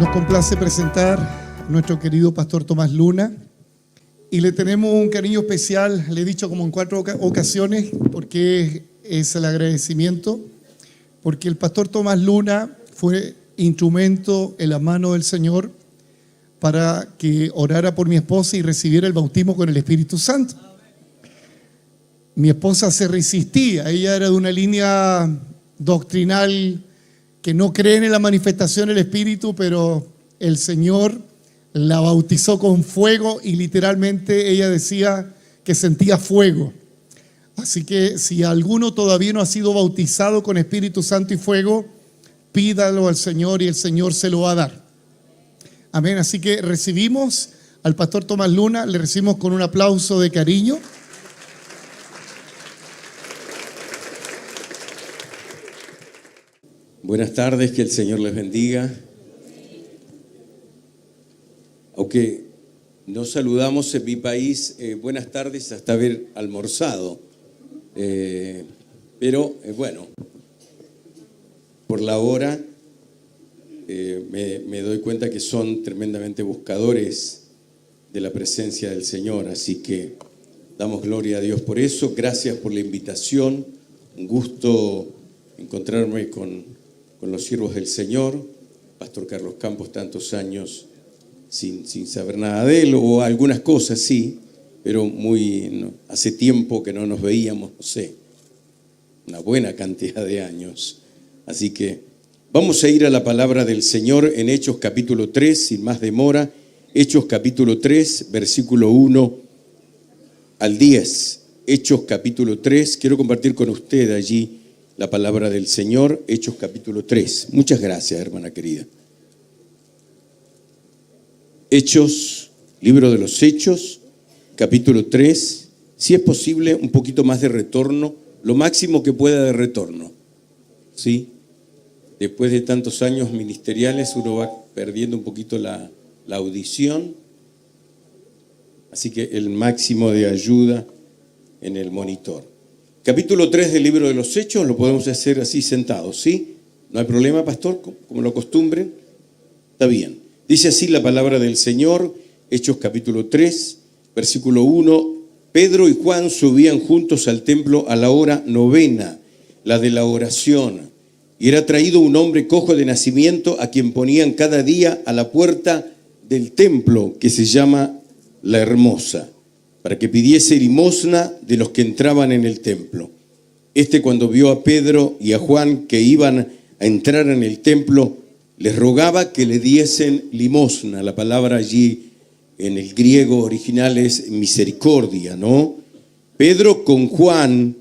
Nos complace presentar a nuestro querido pastor Tomás Luna y le tenemos un cariño especial, le he dicho como en 4 ocasiones, porque es el agradecimiento, porque el pastor Tomás Luna fue instrumento en la mano del Señor para que orara por mi esposa y recibiera el bautismo con el Espíritu Santo. Mi esposa se resistía, ella era de una línea doctrinal que no creen en la manifestación del Espíritu, pero el Señor la bautizó con fuego y literalmente ella decía que sentía fuego. Así que si alguno todavía no ha sido bautizado con Espíritu Santo y fuego, pídalo al Señor y el Señor se lo va a dar. Amén. Así que recibimos al pastor Tomás Luna, le recibimos con un aplauso de cariño. Buenas tardes, que el Señor les bendiga. Aunque nos saludamos en mi país, buenas tardes hasta haber almorzado. Pero bueno, por la hora me doy cuenta que son tremendamente buscadores de la presencia del Señor. Así que damos gloria a Dios por eso. Gracias por la invitación. Un gusto encontrarme con los siervos del Señor. Pastor Carlos Campos, tantos años sin saber nada de él, o algunas cosas sí, pero hace tiempo que no nos veíamos, no sé, una buena cantidad de años. Así que vamos a ir a la palabra del Señor en Hechos capítulo 3, sin más demora. Hechos capítulo 3, versículo 1 al 10. Hechos capítulo 3, quiero compartir con usted allí la palabra del Señor, Hechos capítulo 3. Muchas gracias, hermana querida. Hechos, libro de los Hechos, capítulo 3. Si es posible, un poquito más de retorno, lo máximo que pueda de retorno. ¿Sí? Después de tantos años ministeriales, uno va perdiendo un poquito la audición. Así que el máximo de ayuda en el monitor. Capítulo 3 del libro de los Hechos, lo podemos hacer así sentados, ¿sí? No hay problema, pastor, como lo acostumbren. Está bien. Dice así la palabra del Señor, Hechos capítulo 3, versículo 1. Pedro y Juan subían juntos al templo a la hora 9, la de la oración. Y era traído un hombre cojo de nacimiento a quien ponían cada día a la puerta del templo, que se llama La Hermosa, para que pidiese limosna de los que entraban en el templo. Cuando vio a Pedro y a Juan que iban a entrar en el templo, les rogaba que le diesen limosna. La palabra allí en el griego original es misericordia, ¿no? Pedro con Juan,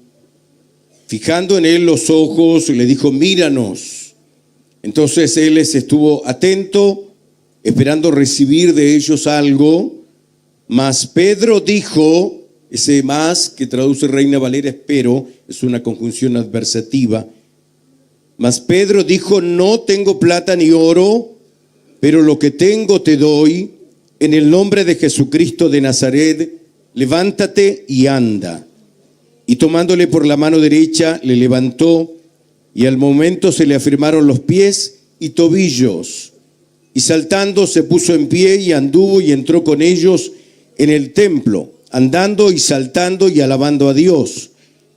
fijando en él los ojos, le dijo: míranos. Entonces él les estuvo atento, esperando recibir de ellos algo. Mas Pedro dijo, ese más que traduce Reina Valera es pero, es una conjunción adversativa. Mas Pedro dijo: no tengo plata ni oro, pero lo que tengo te doy. En el nombre de Jesucristo de Nazaret, levántate y anda. Y tomándole por la mano derecha, le levantó, y al momento se le afirmaron los pies y tobillos. Y saltando se puso en pie y anduvo y entró con ellos en el templo, andando y saltando y alabando a Dios.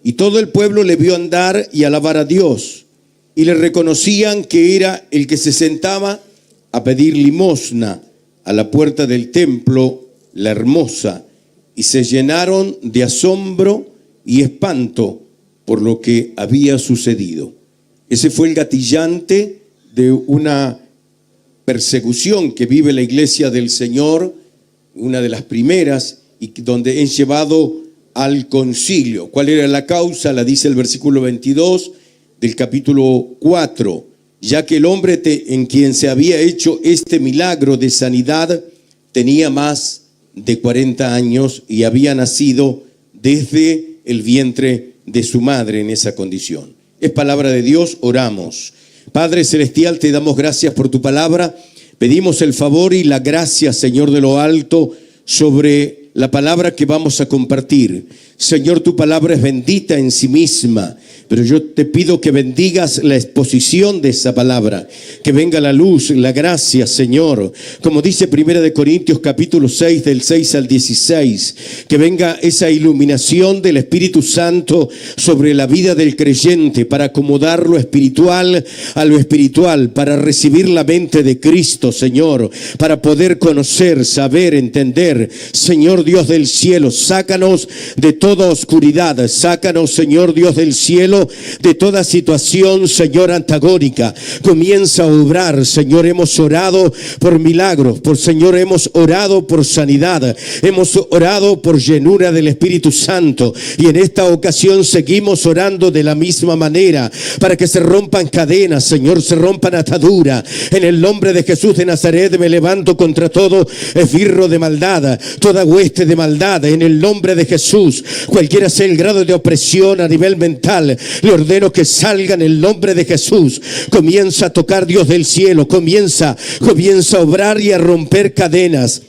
Y todo el pueblo le vio andar y alabar a Dios. Y le reconocían que era el que se sentaba a pedir limosna a la puerta del templo, La Hermosa. Y se llenaron de asombro y espanto por lo que había sucedido. Ese fue el gatillante de una persecución que vive la iglesia del Señor, una de las primeras, y donde es llevado al concilio. ¿Cuál era la causa? La dice el versículo 22 del capítulo 4. Ya que el hombre en quien se había hecho este milagro de sanidad tenía más de 40 años y había nacido desde el vientre de su madre en esa condición. Es palabra de Dios, oramos. Padre Celestial, te damos gracias por tu palabra. Pedimos el favor y la gracia, Señor de lo alto, sobre la palabra que vamos a compartir. Señor, tu palabra es bendita en sí misma, pero yo te pido que bendigas la exposición de esa palabra, que venga la luz, la gracia, Señor, como dice 1 Corintios capítulo 6 del 6 al 16, que venga esa iluminación del Espíritu Santo sobre la vida del creyente para acomodar lo espiritual a lo espiritual, para recibir la mente de Cristo, Señor, para poder conocer, saber, entender. Señor Dios del cielo, sácanos de toda oscuridad, sácanos, Señor Dios del cielo, de toda situación, Señor, antagónica. Comienza a obrar, Señor. Hemos orado por milagros, Señor, hemos orado por sanidad, hemos orado por llenura del Espíritu Santo, y en esta ocasión seguimos orando de la misma manera, para que se rompan cadenas, Señor, se rompan ataduras. En el nombre de Jesús de Nazaret me levanto contra todo esbirro de maldad, toda hueste de maldad, en el nombre de Jesús. Cualquiera sea el grado de opresión a nivel mental, le ordeno que salga en el nombre de Jesús. Comienza a tocar, Dios del cielo, comienza a obrar y a romper cadenas.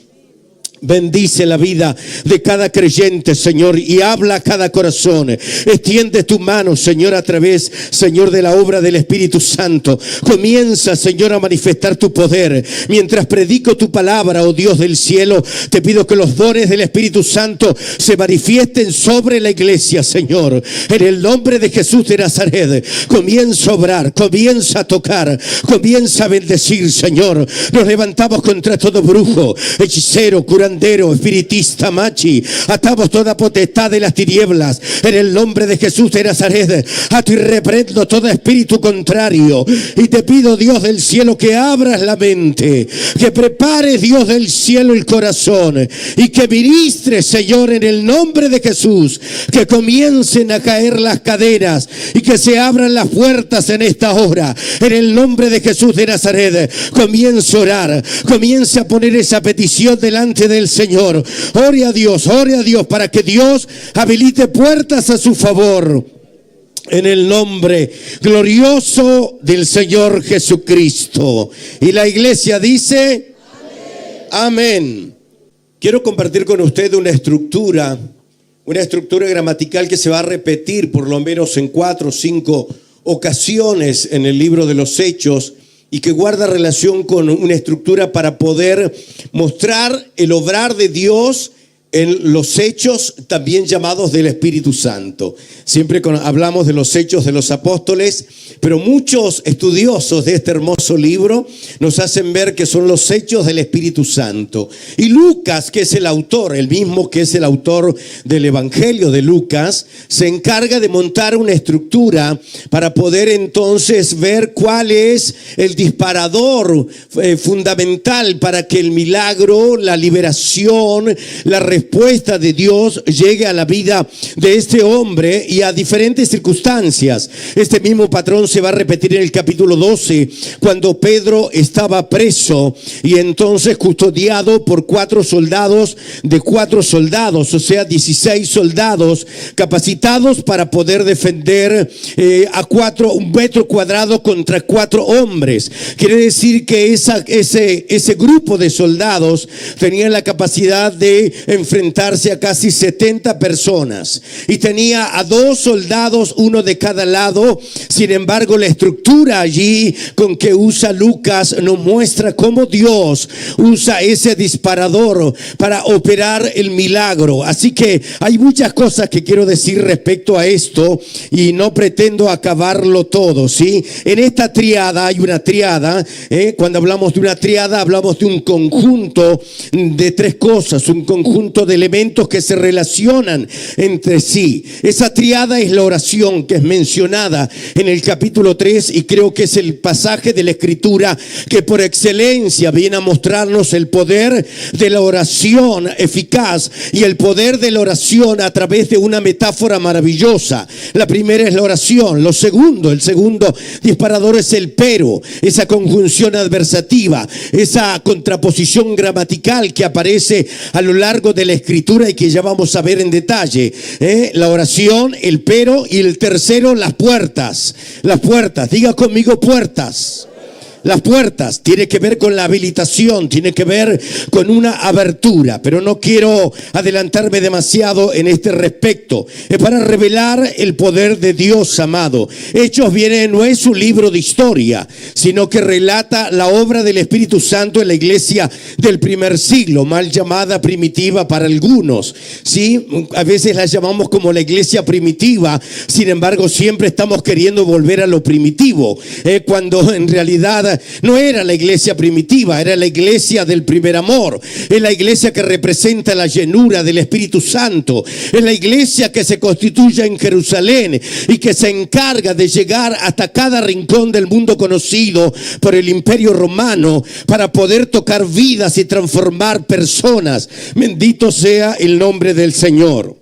Bendice la vida de cada creyente, Señor, y habla a cada corazón. Extiende tu mano, Señor, a través, Señor, de la obra del Espíritu Santo. Comienza, Señor, a manifestar tu poder. Mientras predico tu palabra, oh Dios del cielo, te pido que los dones del Espíritu Santo se manifiesten sobre la iglesia, Señor. En el nombre de Jesús de Nazaret, comienza a obrar, comienza a tocar, comienza a bendecir, Señor. Nos levantamos contra todo brujo, hechicero, curandero, espiritista, machi. Atamos toda potestad de las tinieblas en el nombre de Jesús de Nazaret. Ato y reprendo todo espíritu contrario, y te pido, Dios del cielo, que abras la mente, que prepares, Dios del cielo, el corazón, y que ministres, Señor, en el nombre de Jesús, que comiencen a caer las cadenas y que se abran las puertas en esta hora. En el nombre de Jesús de Nazaret, comienza a orar, comienza a poner esa petición delante del Señor. Ore a Dios para que Dios habilite puertas a su favor. En el nombre glorioso del Señor Jesucristo. Y la iglesia dice: amén. Quiero compartir con usted una estructura gramatical que se va a repetir por lo menos en 4 o 5 ocasiones en el libro de los Hechos, y que guarda relación con una estructura para poder mostrar el obrar de Dios en los hechos, también llamados del Espíritu Santo. Siempre hablamos de los hechos de los apóstoles, pero muchos estudiosos de este hermoso libro nos hacen ver que son los hechos del Espíritu Santo. Y Lucas, que es el autor, el mismo que es el autor del Evangelio de Lucas, se encarga de montar una estructura para poder entonces ver cuál es el disparador fundamental para que el milagro, la liberación, la respuesta de Dios llegue a la vida de este hombre y a diferentes circunstancias. Este mismo patrón se va a repetir en el capítulo 12, cuando Pedro estaba preso y entonces custodiado por 4 soldados, o sea 16 soldados capacitados para poder defender un metro cuadrado contra 4 hombres. Quiere decir que ese grupo de soldados tenía la capacidad de enfrentarse a casi 70 personas y tenía a 2 soldados, uno de cada lado. Sin embargo, la estructura allí con que usa Lucas nos muestra cómo Dios usa ese disparador para operar el milagro. Así que hay muchas cosas que quiero decir respecto a esto y no pretendo acabarlo todo, ¿sí? En esta triada hay una triada, cuando hablamos de una triada hablamos de un conjunto de 3 cosas, un conjunto de elementos que se relacionan entre sí. Esa triada es la oración, que es mencionada en el capítulo 3, y creo que es el pasaje de la Escritura que por excelencia viene a mostrarnos el poder de la oración eficaz y el poder de la oración a través de una metáfora maravillosa. La primera es la oración. El segundo disparador es el pero, esa conjunción adversativa, esa contraposición gramatical que aparece a lo largo de la Escritura y que ya vamos a ver en detalle. La oración, el pero, y el tercero, las puertas. Diga conmigo, puertas. Las puertas tiene que ver con la habilitación, tiene que ver con una abertura, pero no quiero adelantarme demasiado en este respecto. Es para revelar el poder de Dios, amado. Hechos no es un libro de historia, sino que relata la obra del Espíritu Santo en la iglesia del primer siglo, mal llamada primitiva para algunos. ¿Sí? A veces la llamamos como la iglesia primitiva, sin embargo siempre estamos queriendo volver a lo primitivo, cuando en realidad no era la iglesia primitiva, era la iglesia del primer amor. Es la iglesia que representa la llenura del Espíritu Santo. Es la iglesia que se constituye en Jerusalén y que se encarga de llegar hasta cada rincón del mundo conocido por el Imperio Romano para poder tocar vidas y transformar personas. Bendito sea el nombre del Señor.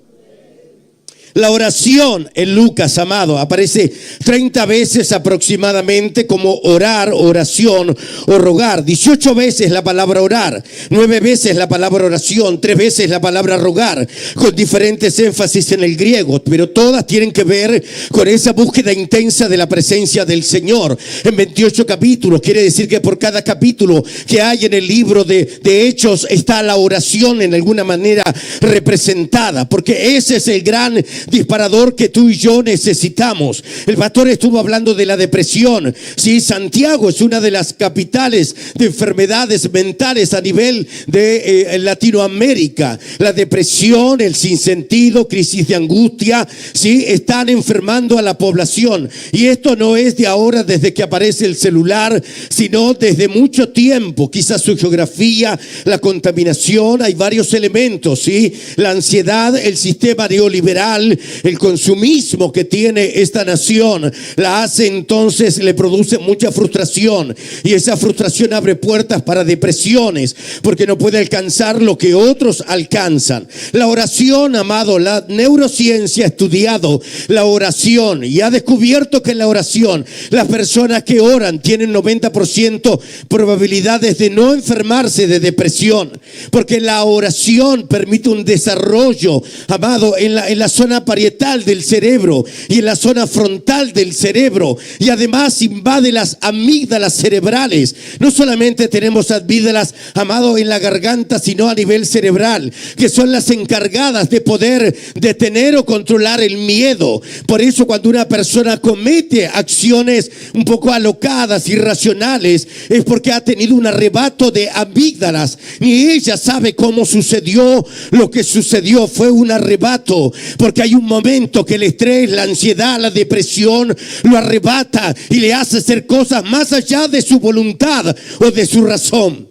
La oración en Lucas, amado, aparece 30 veces aproximadamente como orar, oración o rogar. 18 veces la palabra orar, 9 veces la palabra oración, 3 veces la palabra rogar, con diferentes énfasis en el griego, pero todas tienen que ver con esa búsqueda intensa de la presencia del Señor. En 28 capítulos, quiere decir que por cada capítulo que hay en el libro de Hechos está la oración en alguna manera representada, porque ese es el gran disparador que tú y yo necesitamos. El pastor estuvo hablando de la depresión. Sí, Santiago es una de las capitales de enfermedades mentales a nivel de Latinoamérica. La depresión, el sinsentido, crisis de angustia, sí, están enfermando a la población. Y esto no es de ahora, desde que aparece el celular, sino desde mucho tiempo. Quizás su geografía, la contaminación, hay varios elementos, sí. La ansiedad, el sistema neoliberal, el consumismo que tiene esta nación, la hace entonces, le produce mucha frustración, y esa frustración abre puertas para depresiones, porque no puede alcanzar lo que otros alcanzan. La oración, amado, la neurociencia ha estudiado la oración y ha descubierto que en la oración las personas que oran tienen 90% probabilidades de no enfermarse de depresión, porque la oración permite un desarrollo, amado, en la zona parietal del cerebro y en la zona frontal del cerebro, y además invade las amígdalas cerebrales. No solamente tenemos amígdalas, amado, en la garganta, sino a nivel cerebral, que son las encargadas de poder detener o controlar el miedo. Por eso cuando una persona comete acciones un poco alocadas, irracionales, es porque ha tenido un arrebato de amígdalas. Ni ella sabe cómo sucedió lo que sucedió, fue un arrebato, porque hay un momento que el estrés, la ansiedad, la depresión lo arrebata y le hace hacer cosas más allá de su voluntad o de su razón.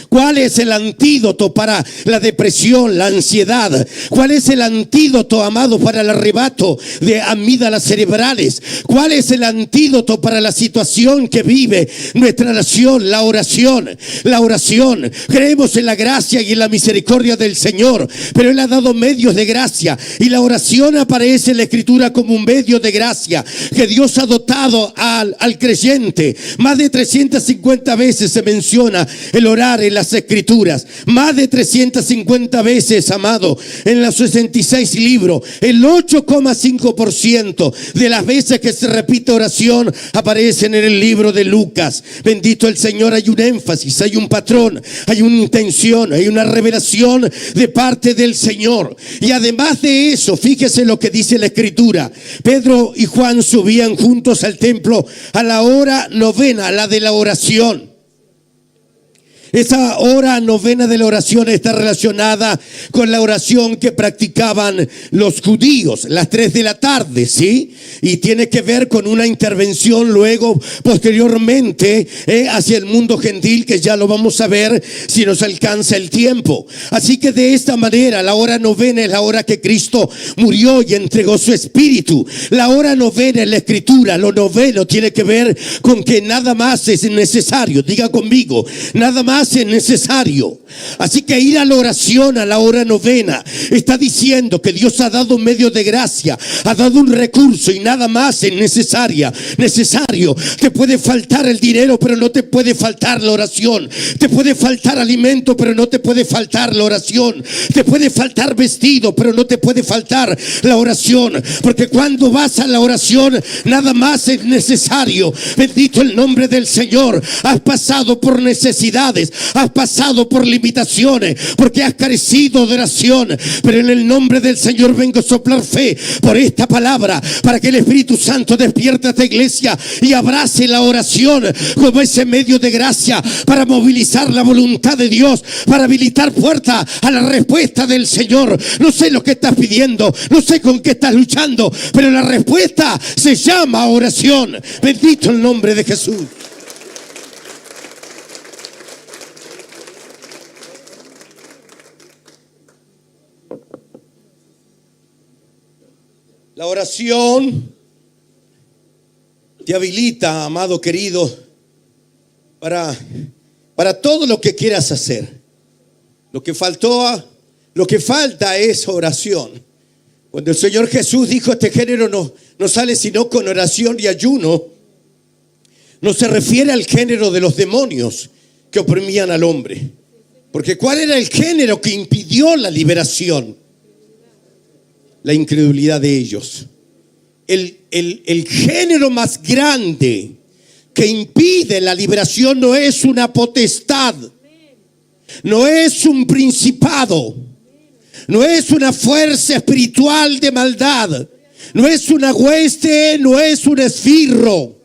¿Cuál es el antídoto para la depresión, la ansiedad? ¿Cuál es el antídoto, amado, para el arrebato de amígdalas cerebrales? ¿Cuál es el antídoto para la situación que vive nuestra nación? La oración. La oración. Creemos en la gracia y en la misericordia del Señor, pero Él ha dado medios de gracia, y la oración aparece en la Escritura como un medio de gracia que Dios ha dotado al creyente. Más de 350 veces se menciona el orar en las Escrituras, más de 350 veces, amado, en los 66 libros. El 8,5% de las veces que se repite oración aparecen en el libro de Lucas. Bendito el Señor. Hay un énfasis, hay un patrón, hay una intención, hay una revelación de parte del Señor. Y además de eso, fíjese lo que dice la Escritura. Pedro y Juan subían juntos al templo a la hora novena, la de la oración. Esa hora novena de la oración está relacionada con la oración que practicaban los judíos, las 3 de la tarde, ¿sí? Y tiene que ver con una intervención luego, posteriormente, hacia el mundo gentil, que ya lo vamos a ver si nos alcanza el tiempo. Así que de esta manera, la hora novena es la hora que Cristo murió y entregó su espíritu. La hora novena en la Escritura, lo noveno tiene que ver con que nada más es necesario. Diga conmigo, nada más más es necesario. Así que ir a la oración a la hora novena está diciendo que Dios ha dado un medio de gracia, ha dado un recurso y nada más es necesario. Te puede faltar el dinero, pero no te puede faltar la oración. Te puede faltar alimento, pero no te puede faltar la oración. Te puede faltar vestido, pero no te puede faltar la oración. Porque cuando vas a la oración, nada más es necesario. Bendito el nombre del Señor. Has pasado por necesidades, has pasado por limitaciones, porque has carecido de oración. Pero en el nombre del Señor vengo a soplar fe por esta palabra, para que el Espíritu Santo despierte a esta iglesia y abrace la oración como ese medio de gracia para movilizar la voluntad de Dios, para habilitar puertas a la respuesta del Señor. No sé lo que estás pidiendo, no sé con qué estás luchando, pero la respuesta se llama oración. Bendito el nombre de Jesús. La oración te habilita, amado querido, para todo lo que quieras hacer. Lo que falta es oración. Cuando el Señor Jesús dijo este género no sale sino con oración y ayuno, no se refiere al género de los demonios que oprimían al hombre. Porque ¿cuál era el género que impidió la liberación? La incredulidad de ellos. El género más grande que impide la liberación no es una potestad, no es un principado, no es una fuerza espiritual de maldad, no es una hueste, no es un esbirro.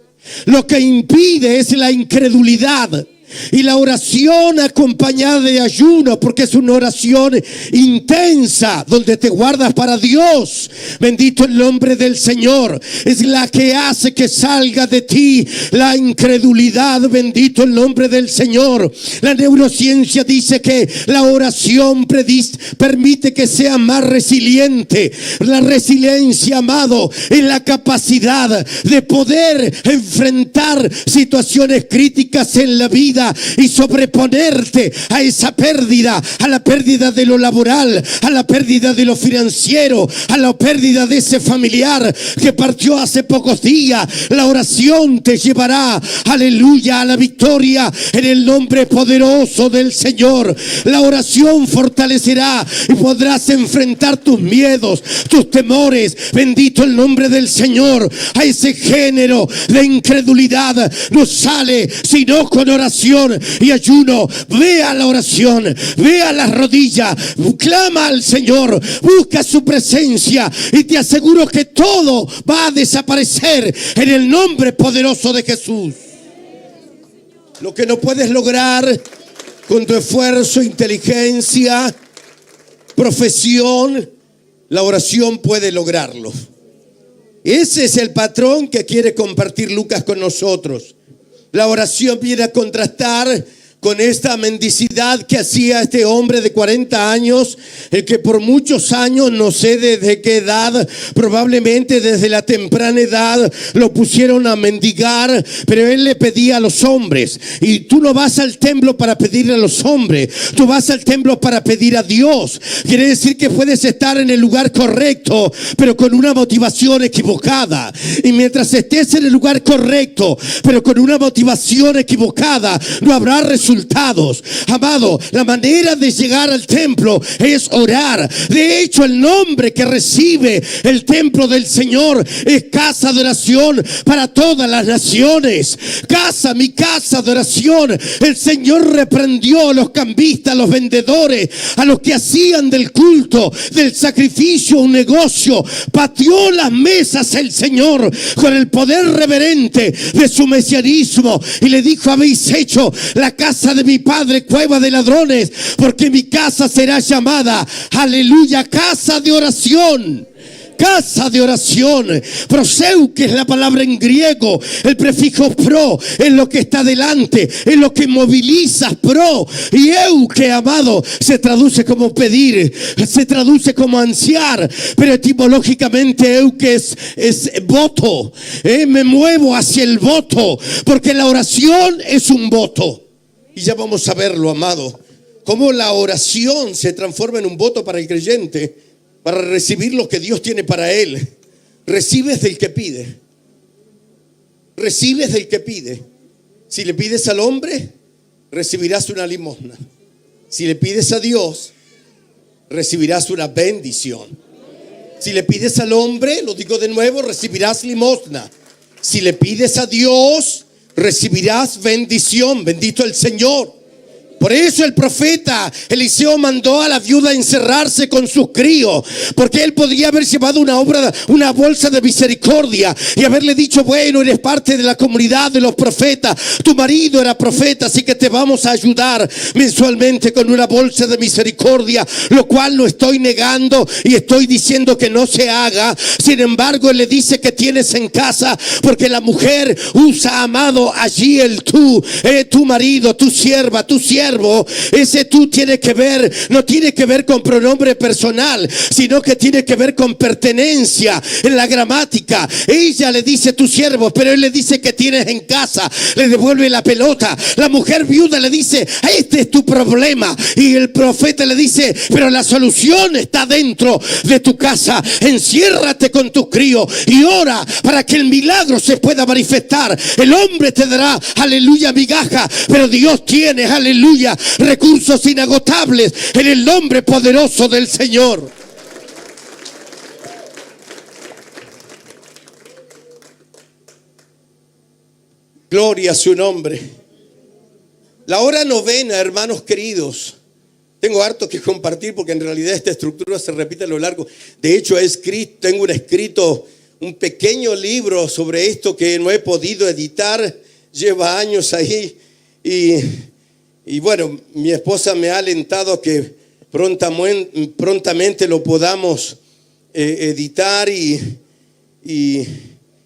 Lo que impide es la incredulidad. Y la oración acompañada de ayuno, porque es una oración intensa donde te guardas para Dios. Bendito el nombre del Señor. Es la que hace que salga de ti la incredulidad. Bendito el nombre del Señor. La neurociencia dice que la oración permite que sea más resiliente. La resiliencia, amado, es la capacidad de poder enfrentar situaciones críticas en la vida y sobreponerte a esa pérdida, a la pérdida de lo laboral, a la pérdida de lo financiero, a la pérdida de ese familiar que partió hace pocos días. La oración te llevará, aleluya, a la victoria en el nombre poderoso del Señor. La oración fortalecerá y podrás enfrentar tus miedos, tus temores. Bendito el nombre del Señor. A ese género de incredulidad no sale sino con oración y ayuno. Ve a la oración, ve a las rodillas, clama al Señor, busca su presencia y te aseguro que todo va a desaparecer en el nombre poderoso de Jesús. Lo que no puedes lograr con tu esfuerzo, inteligencia, profesión, la oración puede lograrlo. Ese es el patrón que quiere compartir Lucas con nosotros. La oración viene a contrastar con esta mendicidad que hacía este hombre de 40 años, el que por muchos años, no sé desde qué edad, probablemente desde la temprana edad, lo pusieron a mendigar, pero él le pedía a los hombres. Y tú no vas al templo para pedirle a los hombres, tú vas al templo para pedir a Dios. Quiere decir que puedes estar en el lugar correcto, pero con una motivación equivocada. Y mientras estés en el lugar correcto, pero con una motivación equivocada, no habrá resultados. Amado, la manera de llegar al templo es orar. De hecho, el nombre que recibe el templo del Señor es casa de oración para todas las naciones. Mi casa de oración. El Señor reprendió a los cambistas, a los vendedores, a los que hacían del culto, del sacrificio un negocio. Pateó las mesas el Señor con el poder reverente de su mesianismo y le dijo: habéis hecho la casa de mi padre cueva de ladrones, porque mi casa será llamada, aleluya, casa de oración. Casa de oración. Proseu, que es la palabra en griego, el prefijo pro es lo que está delante, es lo que moviliza, pro. Y eu, que amado, se traduce como pedir, se traduce como ansiar, pero etimológicamente eu, que es voto. Me muevo hacia el voto, porque la oración es un voto. Y ya vamos a verlo, amado, cómo la oración se transforma en un voto para el creyente, para recibir lo que Dios tiene para él. Recibes del que pide. Recibes del que pide. Si le pides al hombre, recibirás una limosna. Si le pides a Dios, recibirás una bendición. Si le pides al hombre, lo digo de nuevo, recibirás limosna. Si le pides a Dios, recibirás bendición. Bendito el Señor. Por eso el profeta Eliseo mandó a la viuda a encerrarse con sus críos, porque él podría haber llevado una bolsa de misericordia y haberle dicho: bueno, eres parte de la comunidad de los profetas, tu marido era profeta, así que te vamos a ayudar mensualmente con una bolsa de misericordia, lo cual no estoy negando y estoy diciendo que no se haga. Sin embargo, él le dice que tienes en casa, porque la mujer usa, amado, allí el tú, tu marido, tu sierva, tu siervo. Ese tú tiene que ver, no tiene que ver con pronombre personal, sino que tiene que ver con pertenencia en la gramática. Ella le dice tu siervo, pero él le dice que tienes en casa, le devuelve la pelota. La mujer viuda le dice: este es tu problema, y el profeta le dice: pero la solución está dentro de tu casa. Enciérrate con tus críos y ora para que el milagro se pueda manifestar. El hombre te dará, aleluya, migaja, pero Dios tiene, aleluya, recursos inagotables en el nombre poderoso del Señor. Gloria a su nombre. La hora novena, hermanos queridos, tengo harto que compartir porque en realidad esta estructura se repite a lo largo. De hecho, tengo escrito un pequeño libro sobre esto que no he podido editar, lleva años ahí, y bueno, mi esposa me ha alentado a que prontamente lo podamos editar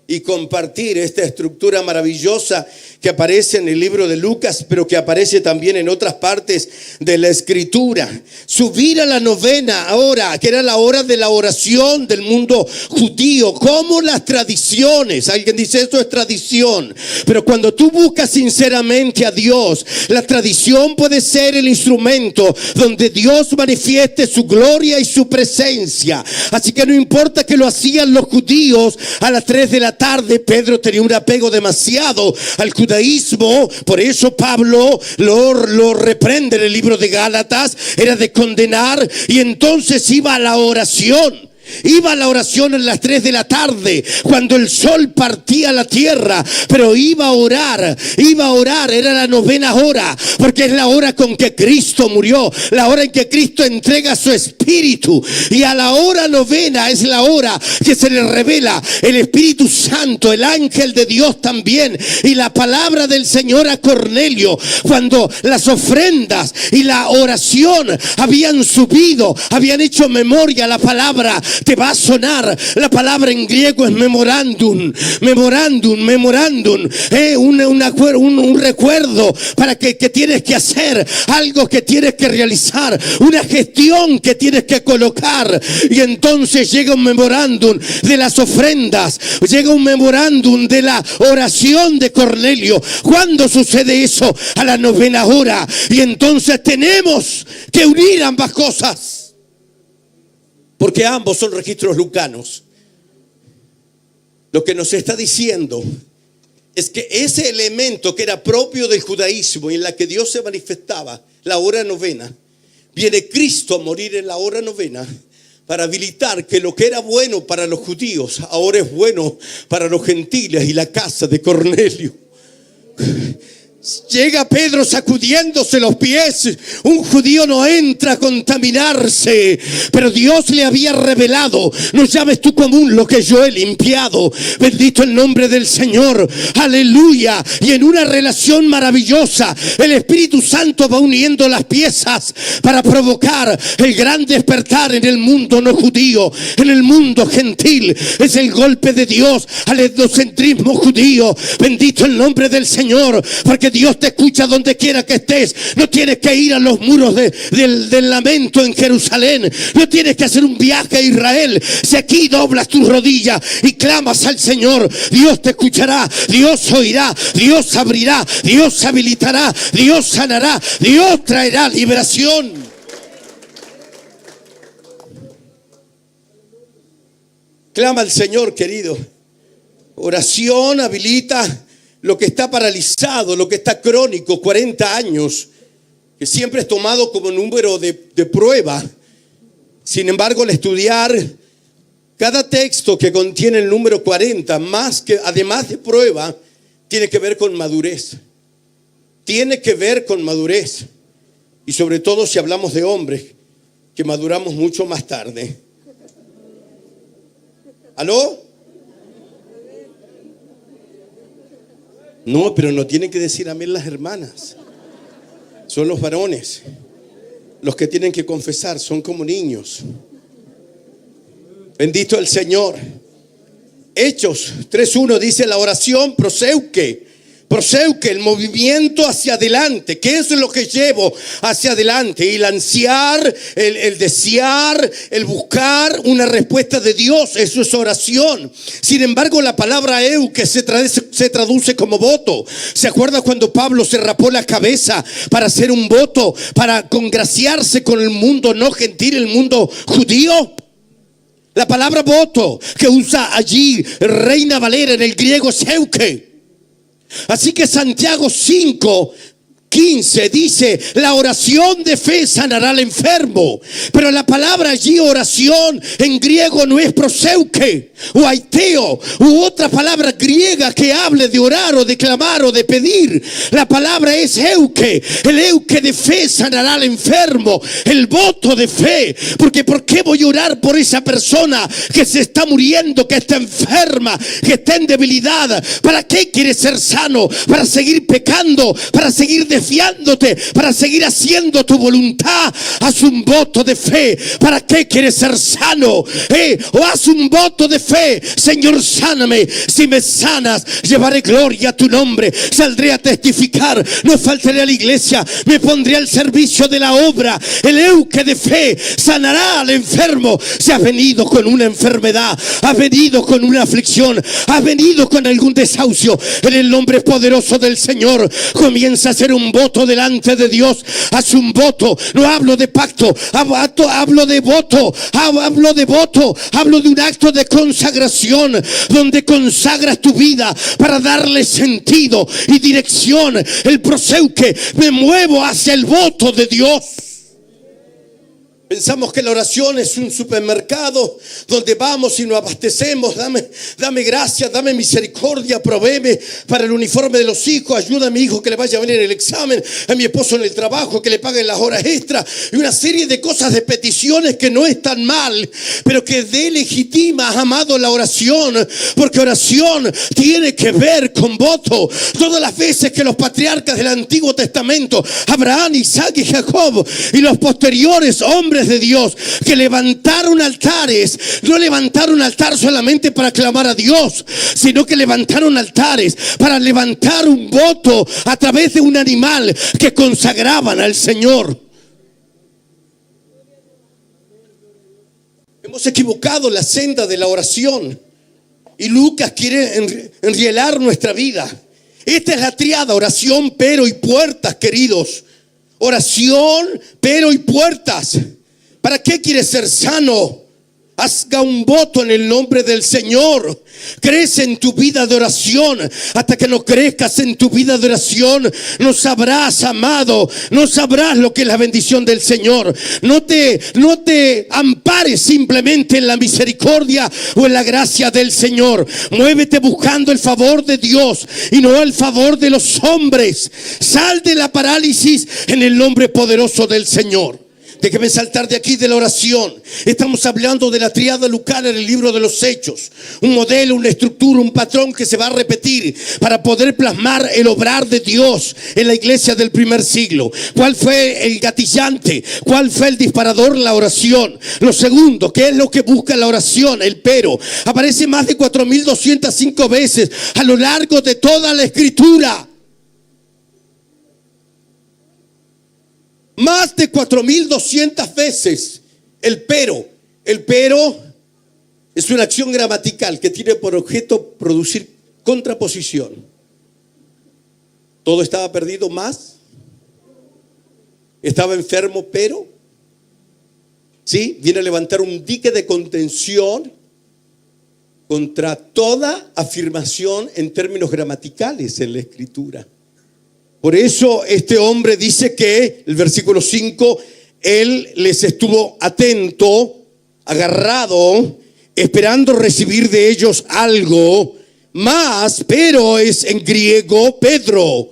y compartir esta estructura maravillosa que aparece en el libro de Lucas, pero que aparece también en otras partes de la escritura. Subir a la novena ahora, que era la hora de la oración del mundo judío, como las tradiciones. Alguien dice: esto es tradición, pero cuando tú buscas sinceramente a Dios, la tradición puede ser el instrumento donde Dios manifieste su gloria y su presencia. Así que no importa que lo hacían los judíos a las 3 de la tarde. Pedro tenía un apego demasiado al judaísmo, por eso Pablo lo reprende en el libro de Gálatas. Era de condenar, y entonces iba a la oración. Iba a la oración a las 3 de la tarde, cuando el sol partía la tierra, pero iba a orar, era la novena hora, porque es la hora con que Cristo murió, la hora en que Cristo entrega su espíritu, y a la hora novena es la hora que se le revela el Espíritu Santo, el ángel de Dios también, y la palabra del Señor a Cornelio, cuando las ofrendas y la oración habían subido, habían hecho memoria. La palabra te va a sonar, la palabra en griego es memorándum, un recuerdo para que tienes que hacer, algo que tienes que realizar, una gestión que tienes que colocar. Y entonces llega un memorándum de las ofrendas, llega un memorándum de la oración de Cornelio. ¿Cuándo sucede eso? A la novena hora. Y entonces tenemos que unir ambas cosas, porque ambos son registros lucanos. Lo que nos está diciendo es que ese elemento que era propio del judaísmo y en la que Dios se manifestaba, la hora novena, viene Cristo a morir en la hora novena para habilitar que lo que era bueno para los judíos ahora es bueno para los gentiles y la casa de Cornelio. Llega Pedro sacudiéndose los pies. Un judío no entra a contaminarse, pero Dios le había revelado: no llames tú común lo que yo he limpiado. Bendito el nombre del Señor, aleluya. Y en una relación maravillosa, el Espíritu Santo va uniendo las piezas para provocar el gran despertar en el mundo no judío, en el mundo gentil. Es el golpe de Dios al etnocentrismo judío. Bendito el nombre del Señor, porque Dios te escucha donde quiera que estés. No tienes que ir a los muros del lamento en Jerusalén. No tienes que hacer un viaje a Israel. Si aquí doblas tus rodillas y clamas al Señor, Dios te escuchará, Dios oirá, Dios abrirá, Dios habilitará, Dios sanará, Dios traerá liberación. Clama al Señor, querido. Oración habilita lo que está paralizado, lo que está crónico, 40 años, que siempre es tomado como número de prueba. Sin embargo, al estudiar cada texto que contiene el número 40, además de prueba, tiene que ver con madurez. Tiene que ver con madurez. Y sobre todo si hablamos de hombres, que maduramos mucho más tarde. ¿Aló? No, pero no tienen que decir amén las hermanas. Son los varones los que tienen que confesar, son como niños. Bendito el Señor. Hechos 3:1 dice la oración proseuque, el movimiento hacia adelante. ¿Qué es lo que llevo hacia adelante? El ansiar, el desear, el buscar una respuesta de Dios. Eso es oración. Sin embargo, la palabra euque se traduce como voto. ¿Se acuerda cuando Pablo se rapó la cabeza para hacer un voto, para congraciarse con el mundo no gentil, el mundo judío? La palabra voto que usa allí Reina Valera en el griego es euque. Así que Santiago 5:15 dice: la oración de fe sanará al enfermo. Pero la palabra allí oración en griego no es proseuke o aiteo u otra palabra griega que hable de orar o de clamar o de pedir. La palabra es euke. El euke de fe sanará al enfermo, el voto de fe. Porque ¿por qué voy a orar por esa persona que se está muriendo, que está enferma, que está en debilidad? ¿Para qué quieres ser sano? ¿Para seguir pecando? ¿Para seguir desviándote? ¿Para seguir haciendo tu voluntad? Haz un voto de fe. ¿Para qué quieres ser sano? O haz un voto de fe. Señor, sáname. Si me sanas, llevaré gloria a tu nombre. Saldré a testificar. No faltaré a la iglesia. Me pondré al servicio de la obra. El euque de fe sanará al enfermo. Si has venido con una enfermedad, has venido con una aflicción, has venido con algún desahucio, en el nombre poderoso del Señor, comienza a hacer un voto delante de Dios. Haz un voto. No hablo de pacto, hablo de voto. Hablo de un acto de consagración, donde consagras tu vida para darle sentido y dirección. El proseuque, me muevo hacia el voto de Dios. Pensamos que la oración es un supermercado donde vamos y nos abastecemos. Dame gracia, dame misericordia, provéeme para el uniforme de los hijos, ayuda a mi hijo que le vaya a venir el examen, a mi esposo en el trabajo que le paguen las horas extras, y una serie de cosas, de peticiones que no están mal, pero que delegitima, amado, la oración, porque oración tiene que ver con voto. Todas las veces que los patriarcas del Antiguo Testamento, Abraham, Isaac y Jacob, y los posteriores hombres de Dios que levantaron altares, no levantaron altar solamente para clamar a Dios, sino que levantaron altares para levantar un voto a través de un animal que consagraban al Señor. Hemos equivocado la senda de la oración y Lucas quiere enrielar nuestra vida. Esta es la triada: oración, pero y puertas, queridos. Oración, pero y puertas. ¿Para qué quieres ser sano? Haga un voto en el nombre del Señor. Crece en tu vida de oración. Hasta que no crezcas en tu vida de oración, no sabrás, amado, no sabrás lo que es la bendición del Señor. No te ampares simplemente en la misericordia o en la gracia del Señor. Muévete buscando el favor de Dios y no el favor de los hombres. Sal de la parálisis en el nombre poderoso del Señor. Déjeme saltar de aquí de la oración. Estamos hablando de la triada lucal en el libro de los Hechos. Un modelo, una estructura, un patrón que se va a repetir para poder plasmar el obrar de Dios en la iglesia del primer siglo. ¿Cuál fue el gatillante? ¿Cuál fue el disparador? La oración. Lo segundo, ¿qué es lo que busca la oración? El pero. Aparece más de 4.205 veces a lo largo de toda la escritura. Más de 4.200 veces el pero. El pero es una acción gramatical que tiene por objeto producir contraposición. Todo estaba perdido, más. Estaba enfermo, pero. ¿Sí? Viene a levantar un dique de contención contra toda afirmación en términos gramaticales en la Escritura. Por eso este hombre dice que, el versículo 5, él les estuvo atento, agarrado, esperando recibir de ellos algo más, pero es en griego Pedro.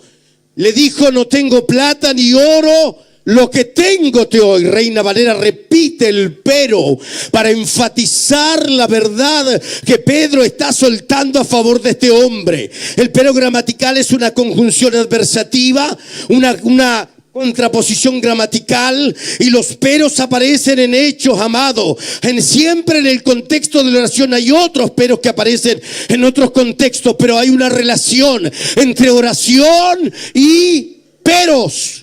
Le dijo: no tengo plata ni oro, lo que tengo te doy. Reina Valera repite el pero para enfatizar la verdad que Pedro está soltando a favor de este hombre. El pero gramatical es una conjunción adversativa, una contraposición gramatical, y los peros aparecen en Hechos, amado. Siempre en el contexto de la oración hay otros peros que aparecen en otros contextos, pero hay una relación entre oración y peros.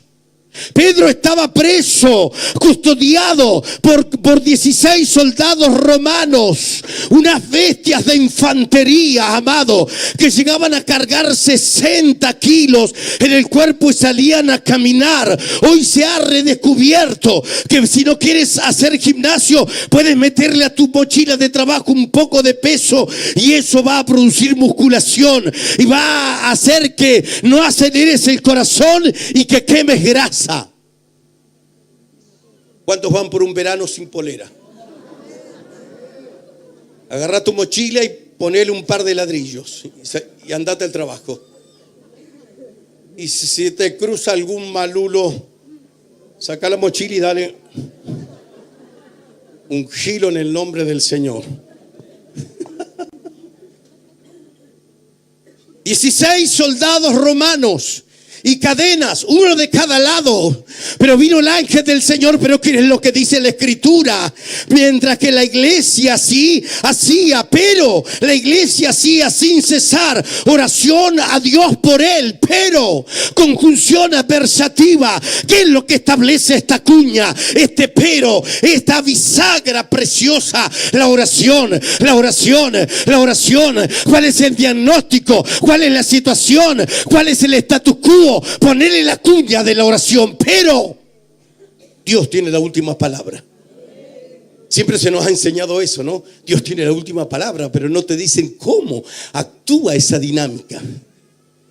Pedro estaba preso, custodiado por 16 soldados romanos, unas bestias de infantería, amado, que llegaban a cargar 60 kilos en el cuerpo y salían a caminar. Hoy se ha redescubierto que si no quieres hacer gimnasio, puedes meterle a tu mochila de trabajo un poco de peso y eso va a producir musculación y va a hacer que no aceleres el corazón y que quemes grasa. ¿Cuántos van por un verano sin polera? Agarra tu mochila y ponele un par de ladrillos y andate al trabajo. Y si te cruza algún malulo, saca la mochila y dale un giro en el nombre del Señor. 16 soldados romanos y cadenas, uno de cada lado. Pero vino el ángel del Señor. Pero ¿qué es lo que dice la Escritura? Mientras que la iglesia sí hacía, pero la iglesia hacía sin cesar oración a Dios por él. Pero conjunción adversativa. ¿Qué es lo que establece esta cuña? Este pero, esta bisagra preciosa. La oración, la oración, la oración. ¿Cuál es el diagnóstico? ¿Cuál es la situación? ¿Cuál es el status quo? Ponerle la cuña de la oración. Pero Dios tiene la última palabra. Siempre se nos ha enseñado eso, ¿no? Dios tiene la última palabra, pero no te dicen cómo actúa esa dinámica.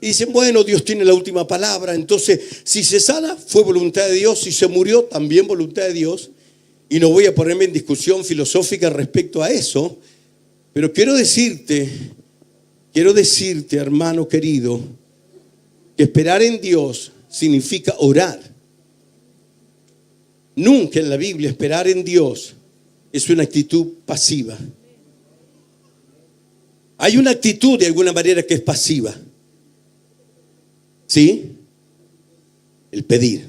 Y dicen, bueno, Dios tiene la última palabra. Entonces, si se sana, fue voluntad de Dios. Si se murió, también voluntad de Dios. Y no voy a ponerme en discusión filosófica respecto a eso, pero quiero decirte, hermano querido, que esperar en Dios significa orar. Nunca en la Biblia esperar en Dios es una actitud pasiva. Hay una actitud de alguna manera que es pasiva. ¿Sí? El pedir.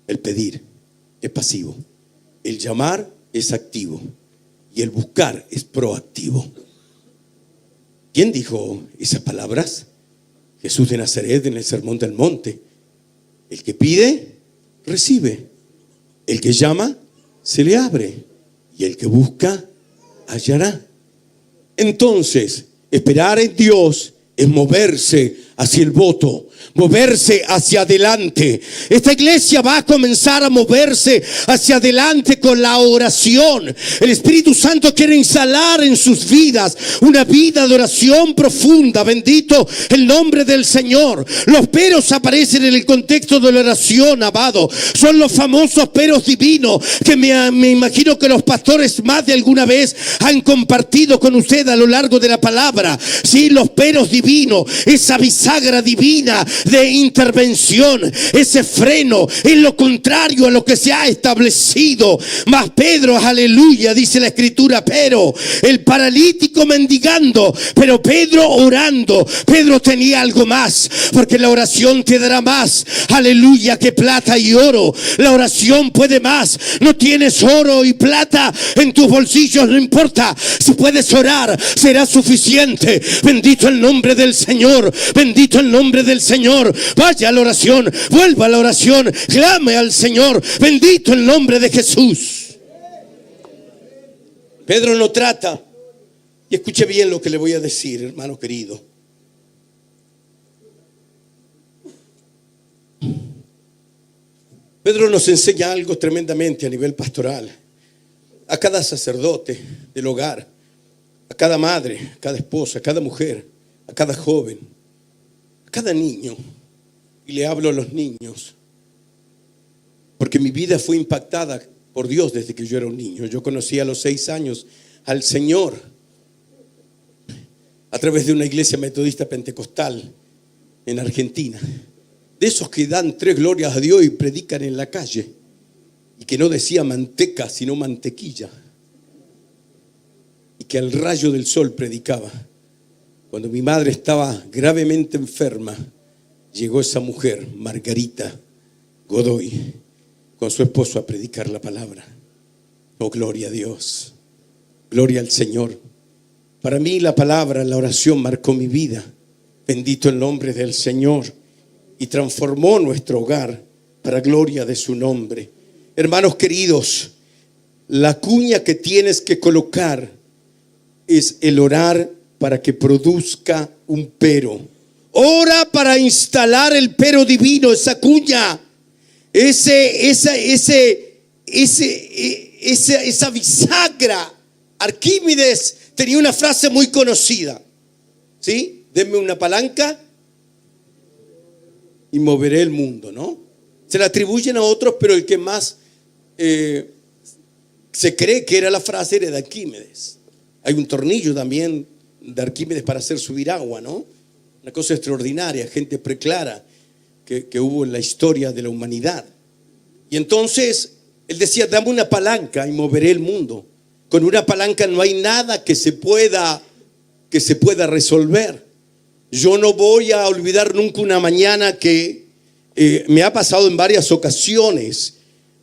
El pedir es pasivo. El llamar es activo. Y el buscar es proactivo. ¿Quién dijo esas palabras? Jesús de Nazaret en el Sermón del Monte. El que pide, recibe. El que llama, se le abre. Y el que busca, hallará. Entonces, esperar en Dios es moverse hacia el voto, moverse hacia adelante. Esta iglesia va a comenzar a moverse hacia adelante con la oración. El Espíritu Santo quiere instalar en sus vidas una vida de oración profunda. Bendito el nombre del Señor. Los peros aparecen en el contexto de la oración, amado. Son los famosos peros divinos que me imagino que los pastores más de alguna vez han compartido con usted a lo largo de la palabra. Sí, los peros divinos, esa bisagra divina de intervención, ese freno es lo contrario a lo que se ha establecido. Mas Pedro, aleluya, dice la Escritura, pero el paralítico mendigando, pero Pedro orando. Pedro tenía algo más, porque la oración te dará más, aleluya, que plata y oro. La oración puede más. No tienes oro y plata en tus bolsillos, no importa. Si puedes orar, será suficiente. Bendito el nombre del Señor. Bendito el nombre del Señor. Señor, vaya a la oración, vuelva a la oración, clame al Señor. Bendito el nombre de Jesús. Pedro no trata, y escuche bien lo que le voy a decir, hermano querido. Pedro nos enseña algo tremendamente a nivel pastoral. A cada sacerdote del hogar, a cada madre, a cada esposa, a cada mujer, a cada joven, a cada niño. Y le hablo a los niños, porque mi vida fue impactada por Dios desde que yo era un niño. Yo conocí a los 6 años al Señor a través de una iglesia metodista pentecostal en Argentina. De esos que dan 3 glorias a Dios y predican en la calle, y que no decía manteca sino mantequilla, y que al rayo del sol predicaba. Cuando mi madre estaba gravemente enferma, llegó esa mujer, Margarita Godoy, con su esposo a predicar la palabra. Oh, gloria a Dios, gloria al Señor. Para mí la palabra, la oración marcó mi vida. Bendito el nombre del Señor. Y transformó nuestro hogar para gloria de su nombre. Hermanos queridos, la cuña que tienes que colocar es el orar para que produzca un pero. Ora para instalar el pero divino, esa cuña, esa bisagra. Arquímedes tenía una frase muy conocida, ¿sí? Denme una palanca y moveré el mundo, ¿no? Se la atribuyen a otros, pero el que más se cree que era la frase era de Arquímedes. Hay un tornillo también de Arquímedes para hacer subir agua, ¿no? Una cosa extraordinaria, gente preclara que hubo en la historia de la humanidad. Y entonces él decía: dame una palanca y moveré el mundo. Con una palanca no hay nada que se pueda resolver. Yo no voy a olvidar nunca una mañana que me ha pasado en varias ocasiones.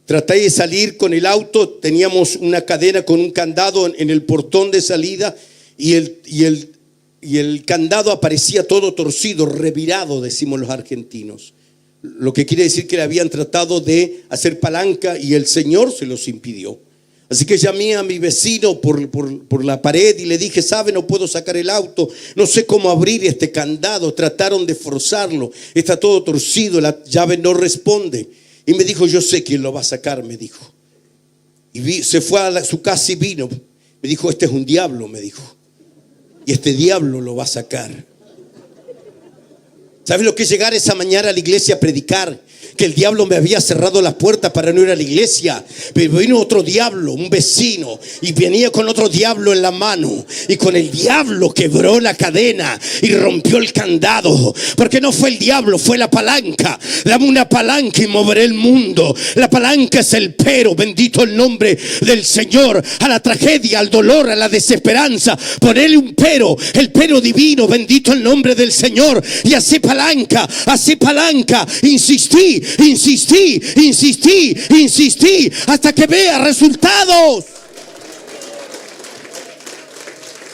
Traté de salir con el auto, teníamos una cadena con un candado en el portón de salida y el candado aparecía todo torcido, revirado, decimos los argentinos. Lo que quiere decir que le habían tratado de hacer palanca y el Señor se los impidió. Así que llamé a mi vecino por la pared y le dije: ¿sabe? No puedo sacar el auto, no sé cómo abrir este candado. Trataron de forzarlo, está todo torcido, la llave no responde. Y me dijo: yo sé quién lo va a sacar, me dijo. Y se fue a su casa y vino. Me dijo: este es un diablo, me dijo. Y este diablo lo va a sacar. ¿Sabes lo que es llegar esa mañana a la iglesia a predicar? Que el diablo me había cerrado las puertas para no ir a la iglesia, pero vino otro diablo, un vecino, y venía con otro diablo en la mano, y con el diablo quebró la cadena y rompió el candado, porque no fue el diablo, fue la palanca. Dame una palanca y moveré el mundo. La palanca es el pero, bendito el nombre del Señor. A la tragedia, al dolor, a la desesperanza, ponele un pero, el pero divino, bendito el nombre del Señor. Y así palanca, insistí hasta que vea resultados.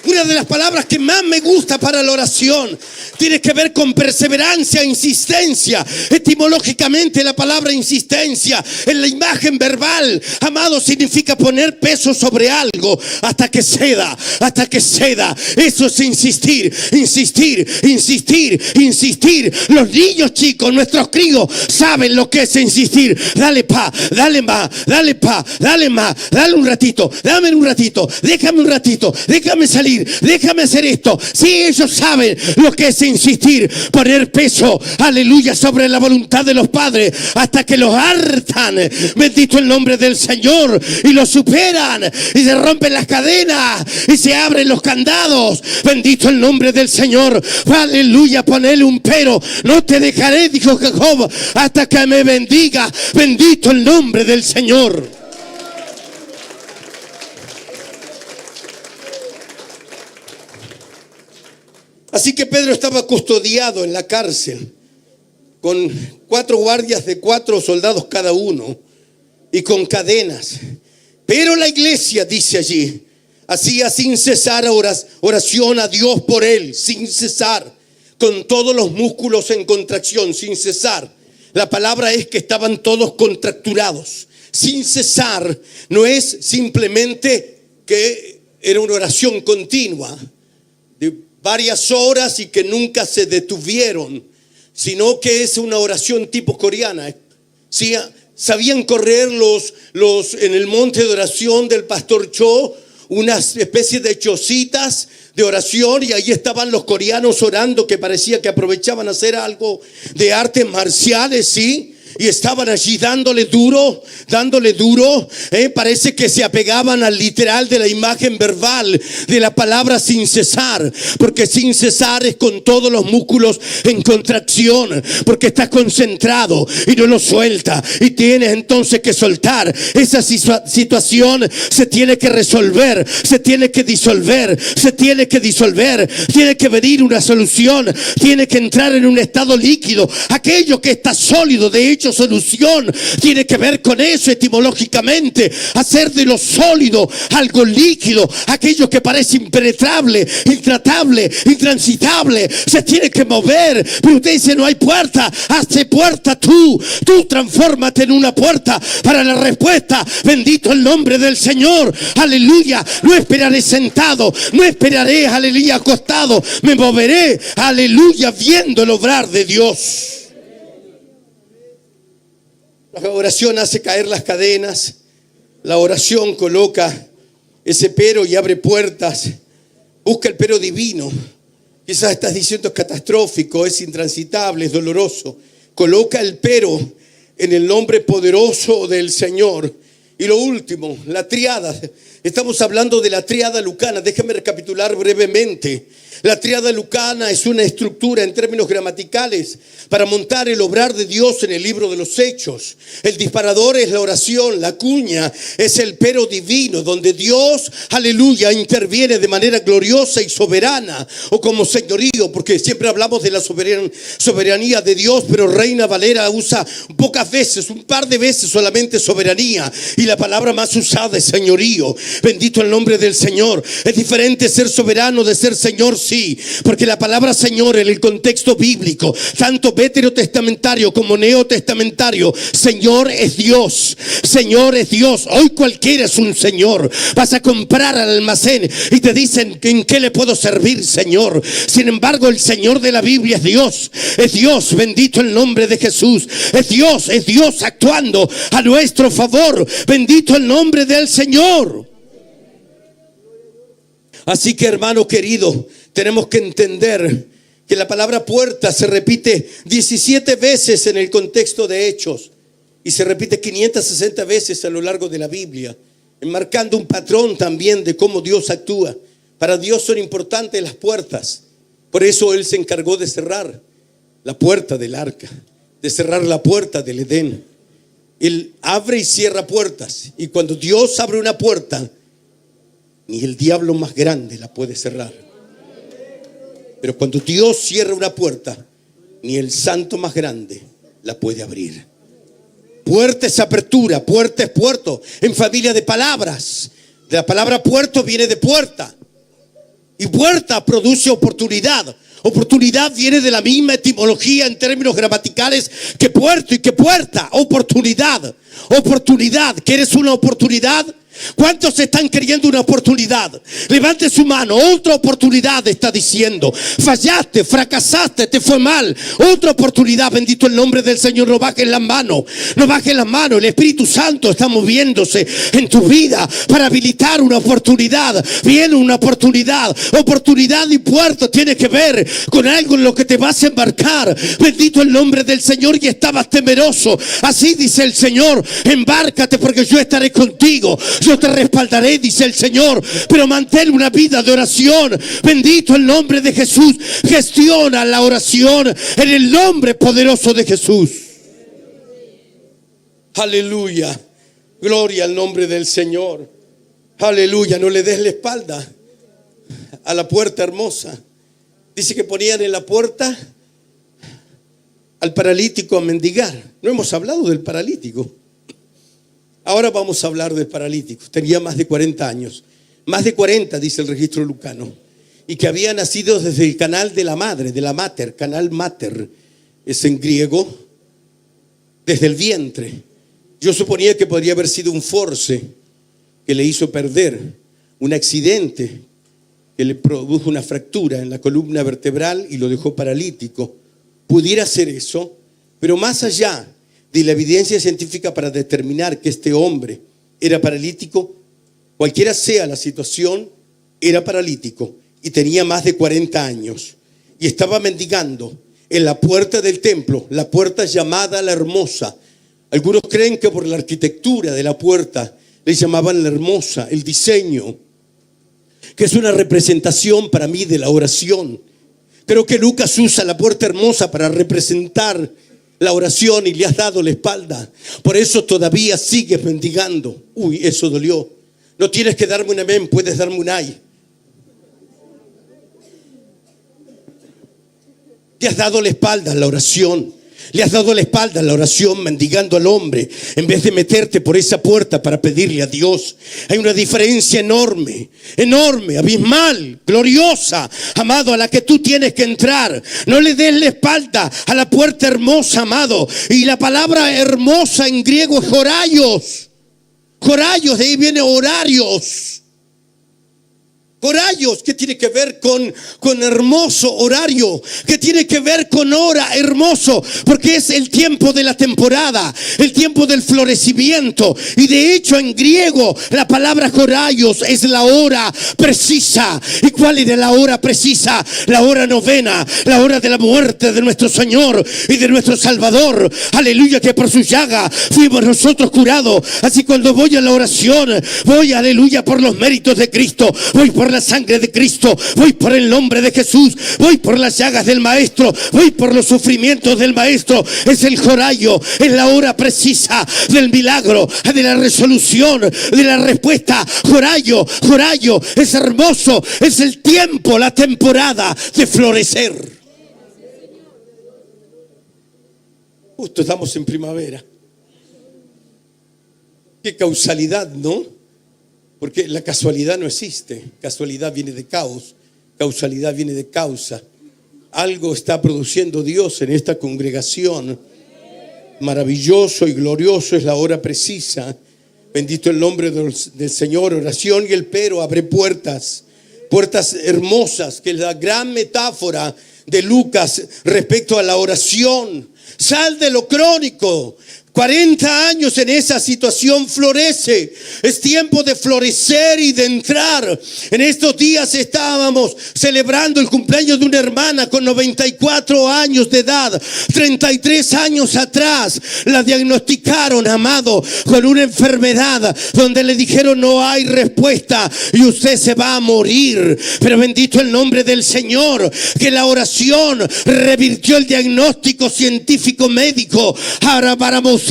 Una de las palabras que más me gusta para la oración tiene que ver con perseverancia e insistencia. Etimológicamente la palabra insistencia en la imagen verbal, amado, significa poner peso sobre algo hasta que ceda. Eso es insistir. Los niños chicos, nuestros críos, saben lo que es insistir. Dale más, dale un ratito, dame un ratito, déjame un ratito, déjame salir, déjame hacer esto. Sí, ellos saben lo que es insistir, poner peso, aleluya, sobre la voluntad de los padres hasta que los hartan, bendito el nombre del Señor, y los superan y se rompen las cadenas y se abren los candados, bendito el nombre del Señor, aleluya. Ponele un pero: no te dejaré, dijo Jacob, hasta que me bendiga, bendito el nombre del Señor. Así que Pedro estaba custodiado en la cárcel con 4 guardias de 4 soldados cada uno y con cadenas. Pero la iglesia, dice allí, hacía sin cesar oración a Dios por él, sin cesar. con todos los músculos en contracción, sin cesar. La palabra es que estaban todos contracturados, sin cesar. No es simplemente que era una oración continua de varias horas y que nunca se detuvieron, sino que es una oración tipo coreana. ¿Sí? Sabían correr en el monte de oración del pastor Cho, unas especies de chocitas de oración, y ahí estaban los coreanos orando, que parecía que aprovechaban a hacer algo de artes marciales, ¿sí? Y estaban allí dándole duro. Parece que se apegaban al literal de la imagen verbal de la palabra sin cesar, porque sin cesar es con todos los músculos en contracción, porque estás concentrado y no lo suelta, y tienes entonces que soltar. Esa situación se tiene que resolver, se tiene que disolver, tiene que venir una solución, tiene que entrar en un estado líquido. Aquello que está sólido, de hecho solución tiene que ver con eso etimológicamente, hacer de lo sólido algo líquido. Aquello que parece impenetrable, intratable, intransitable, se tiene que mover. Pero usted dice: no hay puerta. Hazte puerta tú transfórmate en una puerta para la respuesta. Bendito el nombre del Señor, aleluya. No esperaré sentado, no esperaré, aleluya, acostado. Me moveré, aleluya, viendo el obrar de Dios. La oración hace caer las cadenas. La oración coloca ese pero y abre puertas. Busca el pero divino. Quizás estás diciendo: es catastrófico, es intransitable, es doloroso. Coloca el pero en el nombre poderoso del Señor. Y lo último, la tríada. Estamos hablando de la tríada lucana. Déjame recapitular brevemente. La tríada lucana es una estructura en términos gramaticales para montar el obrar de Dios en el libro de los Hechos. El disparador es la oración, la cuña es el pero divino, donde Dios, aleluya, interviene de manera gloriosa y soberana, o como señorío, porque siempre hablamos de la soberanía de Dios, pero Reina Valera usa pocas veces, un par de veces solamente soberanía, y la palabra más usada es señorío. Bendito el nombre del Señor. Es diferente ser soberano de ser Señor, sí, porque la palabra Señor en el contexto bíblico, tanto veterotestamentario como neotestamentario, Señor es Dios. Señor es Dios. Hoy cualquiera es un Señor. Vas a comprar al almacén y te dicen: ¿en qué le puedo servir, Señor? Sin embargo, el Señor de la Biblia es Dios. Es Dios, bendito el nombre de Jesús. Es Dios actuando a nuestro favor. Bendito el nombre del Señor. Así que, hermano querido, tenemos que entender que la palabra puerta se repite 17 veces en el contexto de Hechos y se repite 560 veces a lo largo de la Biblia, enmarcando un patrón también de cómo Dios actúa. Para Dios son importantes las puertas. Por eso Él se encargó de cerrar la puerta del arca, de cerrar la puerta del Edén. Él abre y cierra puertas, y cuando Dios abre una puerta, ni el diablo más grande la puede cerrar. Pero cuando Dios cierra una puerta, ni el santo más grande la puede abrir. Puerta es apertura, puerta es puerto. En familia de palabras, de la palabra puerto viene de puerta, y puerta produce oportunidad. Oportunidad viene de la misma etimología en términos gramaticales que puerto y que puerta. Oportunidad. ¿Quieres una oportunidad? ¿Cuántos están queriendo una oportunidad? Levante su mano. Otra oportunidad está diciendo. Fallaste, fracasaste, te fue mal. Otra oportunidad, bendito el nombre del Señor. No bajes las manos. El Espíritu Santo está moviéndose en tu vida para habilitar una oportunidad. Viene una oportunidad. Oportunidad y puerto tiene que ver con algo en lo que te vas a embarcar. Bendito el nombre del Señor. Y estabas temeroso. Así dice el Señor: embárcate, porque yo estaré contigo. Yo te respaldaré, dice el Señor, pero mantén una vida de oración. Bendito el nombre de Jesús. Gestiona la oración en el nombre poderoso de Jesús. Aleluya. Gloria al nombre del Señor. Aleluya. No le des la espalda a la puerta hermosa. Dice que ponían en la puerta al paralítico a mendigar. No hemos hablado del paralítico. Ahora vamos a hablar del paralítico. Tenía más de 40 años. Más de 40, dice el registro lucano. y que había nacido desde el canal de la madre, de la mater, canal mater, es en griego, desde el vientre. Yo suponía que podría haber sido un force que le hizo perder, un accidente que le produjo una fractura en la columna vertebral y lo dejó paralítico. Pudiera ser eso, pero más allá de la evidencia científica para determinar que este hombre era paralítico, cualquiera sea la situación, era paralítico y tenía más de 40 años y estaba mendigando en la puerta del templo, la puerta llamada la Hermosa. Algunos creen que por la arquitectura de la puerta le llamaban la Hermosa, el diseño, que es una representación para mí de la oración. Creo que Lucas usa la puerta hermosa para representar la oración y le has dado la espalda. Por eso todavía sigues mendigando. Uy, eso dolió. No tienes que darme un amén, puedes darme un ay. Le has dado la espalda a la oración. Le has dado la espalda a la oración mendigando al hombre en vez de meterte por esa puerta para pedirle a Dios. Hay una diferencia enorme, enorme, abismal, gloriosa, amado, a la que tú tienes que entrar. No le des la espalda a la puerta hermosa, amado. Y la palabra hermosa en griego es horarios. Horarios, de ahí viene horarios. Horarios, ¿qué tiene que ver con hermoso horario? ¿Qué tiene que ver con hora hermoso? Porque es el tiempo de la temporada, el tiempo del florecimiento. Y de hecho en griego la palabra horarios es la hora precisa. ¿Y cuál era la hora precisa? La hora novena, la hora de la muerte de nuestro Señor y de nuestro Salvador. Aleluya, que por su llaga fuimos nosotros curados. Así cuando voy a la oración, voy, aleluya, por los méritos de Cristo, voy por la sangre de Cristo, voy por el nombre de Jesús, voy por las llagas del Maestro, voy por los sufrimientos del Maestro. Es el horario, es la hora precisa del milagro, de la resolución, de la respuesta. Horario, horario, es hermoso, es el tiempo, la temporada de florecer. Justo estamos en primavera. Qué causalidad, ¿no? Porque la casualidad no existe. Casualidad viene de caos, causalidad viene de causa. Algo está produciendo Dios en esta congregación. Maravilloso y glorioso es la hora precisa. Bendito el nombre del Señor. Oración y el pero abre puertas. Puertas hermosas, que es la gran metáfora de Lucas respecto a la oración. Sal de lo crónico. 40 años en esa situación, florece. Es tiempo de florecer y de entrar. En estos días estábamos celebrando el cumpleaños de una hermana con 94 años de edad. 33 años atrás la diagnosticaron, amado, con una enfermedad donde le dijeron no hay respuesta y usted se va a morir. Pero bendito el nombre del Señor, que la oración revirtió el diagnóstico científico médico. Ahora para mostrar,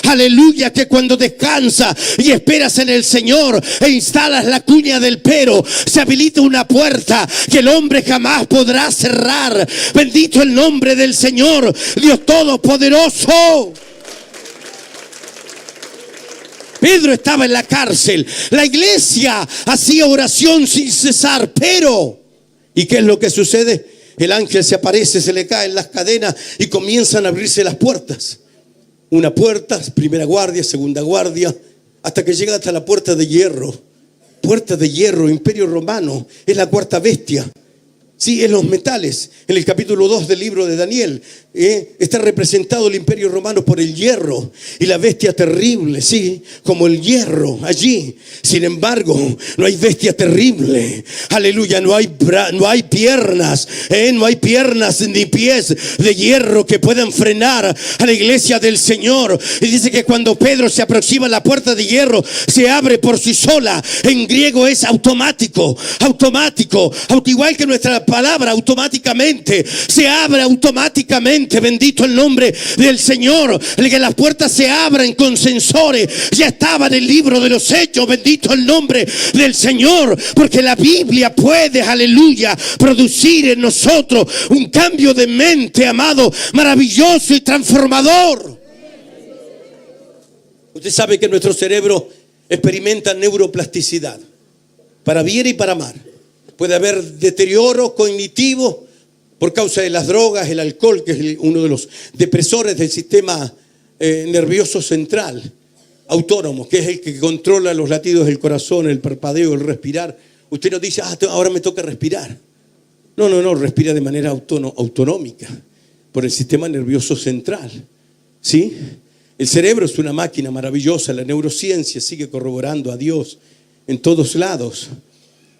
aleluya, que cuando descansas y esperas en el Señor e instalas la cuña del pero, se habilita una puerta que el hombre jamás podrá cerrar. Bendito el nombre del Señor, Dios Todopoderoso. Pedro estaba en la cárcel, la iglesia hacía oración sin cesar, pero ¿y qué es lo que sucede? El ángel se aparece, se le caen las cadenas y comienzan a abrirse las puertas. Una puerta, primera guardia, segunda guardia, hasta que llega hasta la puerta de hierro. Puerta de hierro, Imperio Romano, es la cuarta bestia. Sí, en los metales. En el capítulo 2 del libro de Daniel está representado el Imperio Romano por el hierro y la bestia terrible, sí, como el hierro allí. Sin embargo, no hay bestia terrible. Aleluya, no hay piernas, no hay piernas ni pies de hierro que puedan frenar a la iglesia del Señor. Y dice que cuando Pedro se aproxima a la puerta de hierro, se abre por sí sola. En griego es automático, igual que nuestra palabra, automáticamente, se abre automáticamente. Bendito el nombre del Señor. Que las puertas se abran con sensores. Ya estaba en el libro de los Hechos. Bendito el nombre del Señor, porque la Biblia puede, aleluya, producir en nosotros un cambio de mente, amado, maravilloso y transformador. Usted sabe que nuestro cerebro experimenta neuroplasticidad, para bien y para mal. puede haber deterioro cognitivo por causa de las drogas, el alcohol, que es uno de los depresores del sistema nervioso central, autónomo, que es el que controla los latidos del corazón, el parpadeo, el respirar. Usted no dice, ahora me toca respirar. No, respira de manera autonómica por el sistema nervioso central. ¿Sí? El cerebro es una máquina maravillosa, la neurociencia sigue corroborando a Dios en todos lados.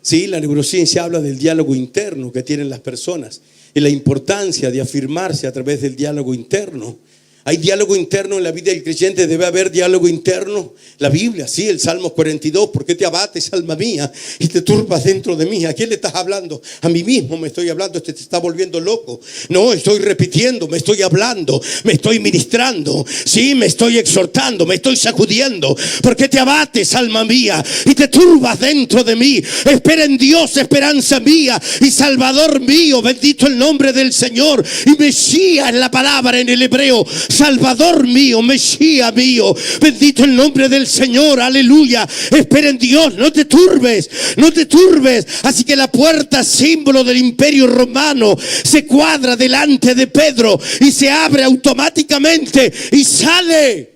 ¿Sí? La neurociencia habla del diálogo interno que tienen las personas y la importancia de afirmarse a través del diálogo interno. Hay diálogo interno en la vida del creyente, debe haber diálogo interno. La Biblia, sí, el Salmo 42, ¿por qué te abates, alma mía, y te turbas dentro de mí? ¿A quién le estás hablando? A mí mismo me estoy hablando, te está volviendo loco. No, estoy repitiendo, me estoy hablando, me estoy ministrando, sí, me estoy exhortando, me estoy sacudiendo. ¿Por qué te abates, alma mía, y te turbas dentro de mí? Espera en Dios, esperanza mía y Salvador mío, bendito el nombre del Señor. Y Mesías es la palabra en el hebreo, Salvador mío, Mesías mío, bendito el nombre del Señor, aleluya. Espera en Dios, no te turbes, no te turbes. Así que la puerta, símbolo del imperio romano, se cuadra delante de Pedro y se abre automáticamente y sale.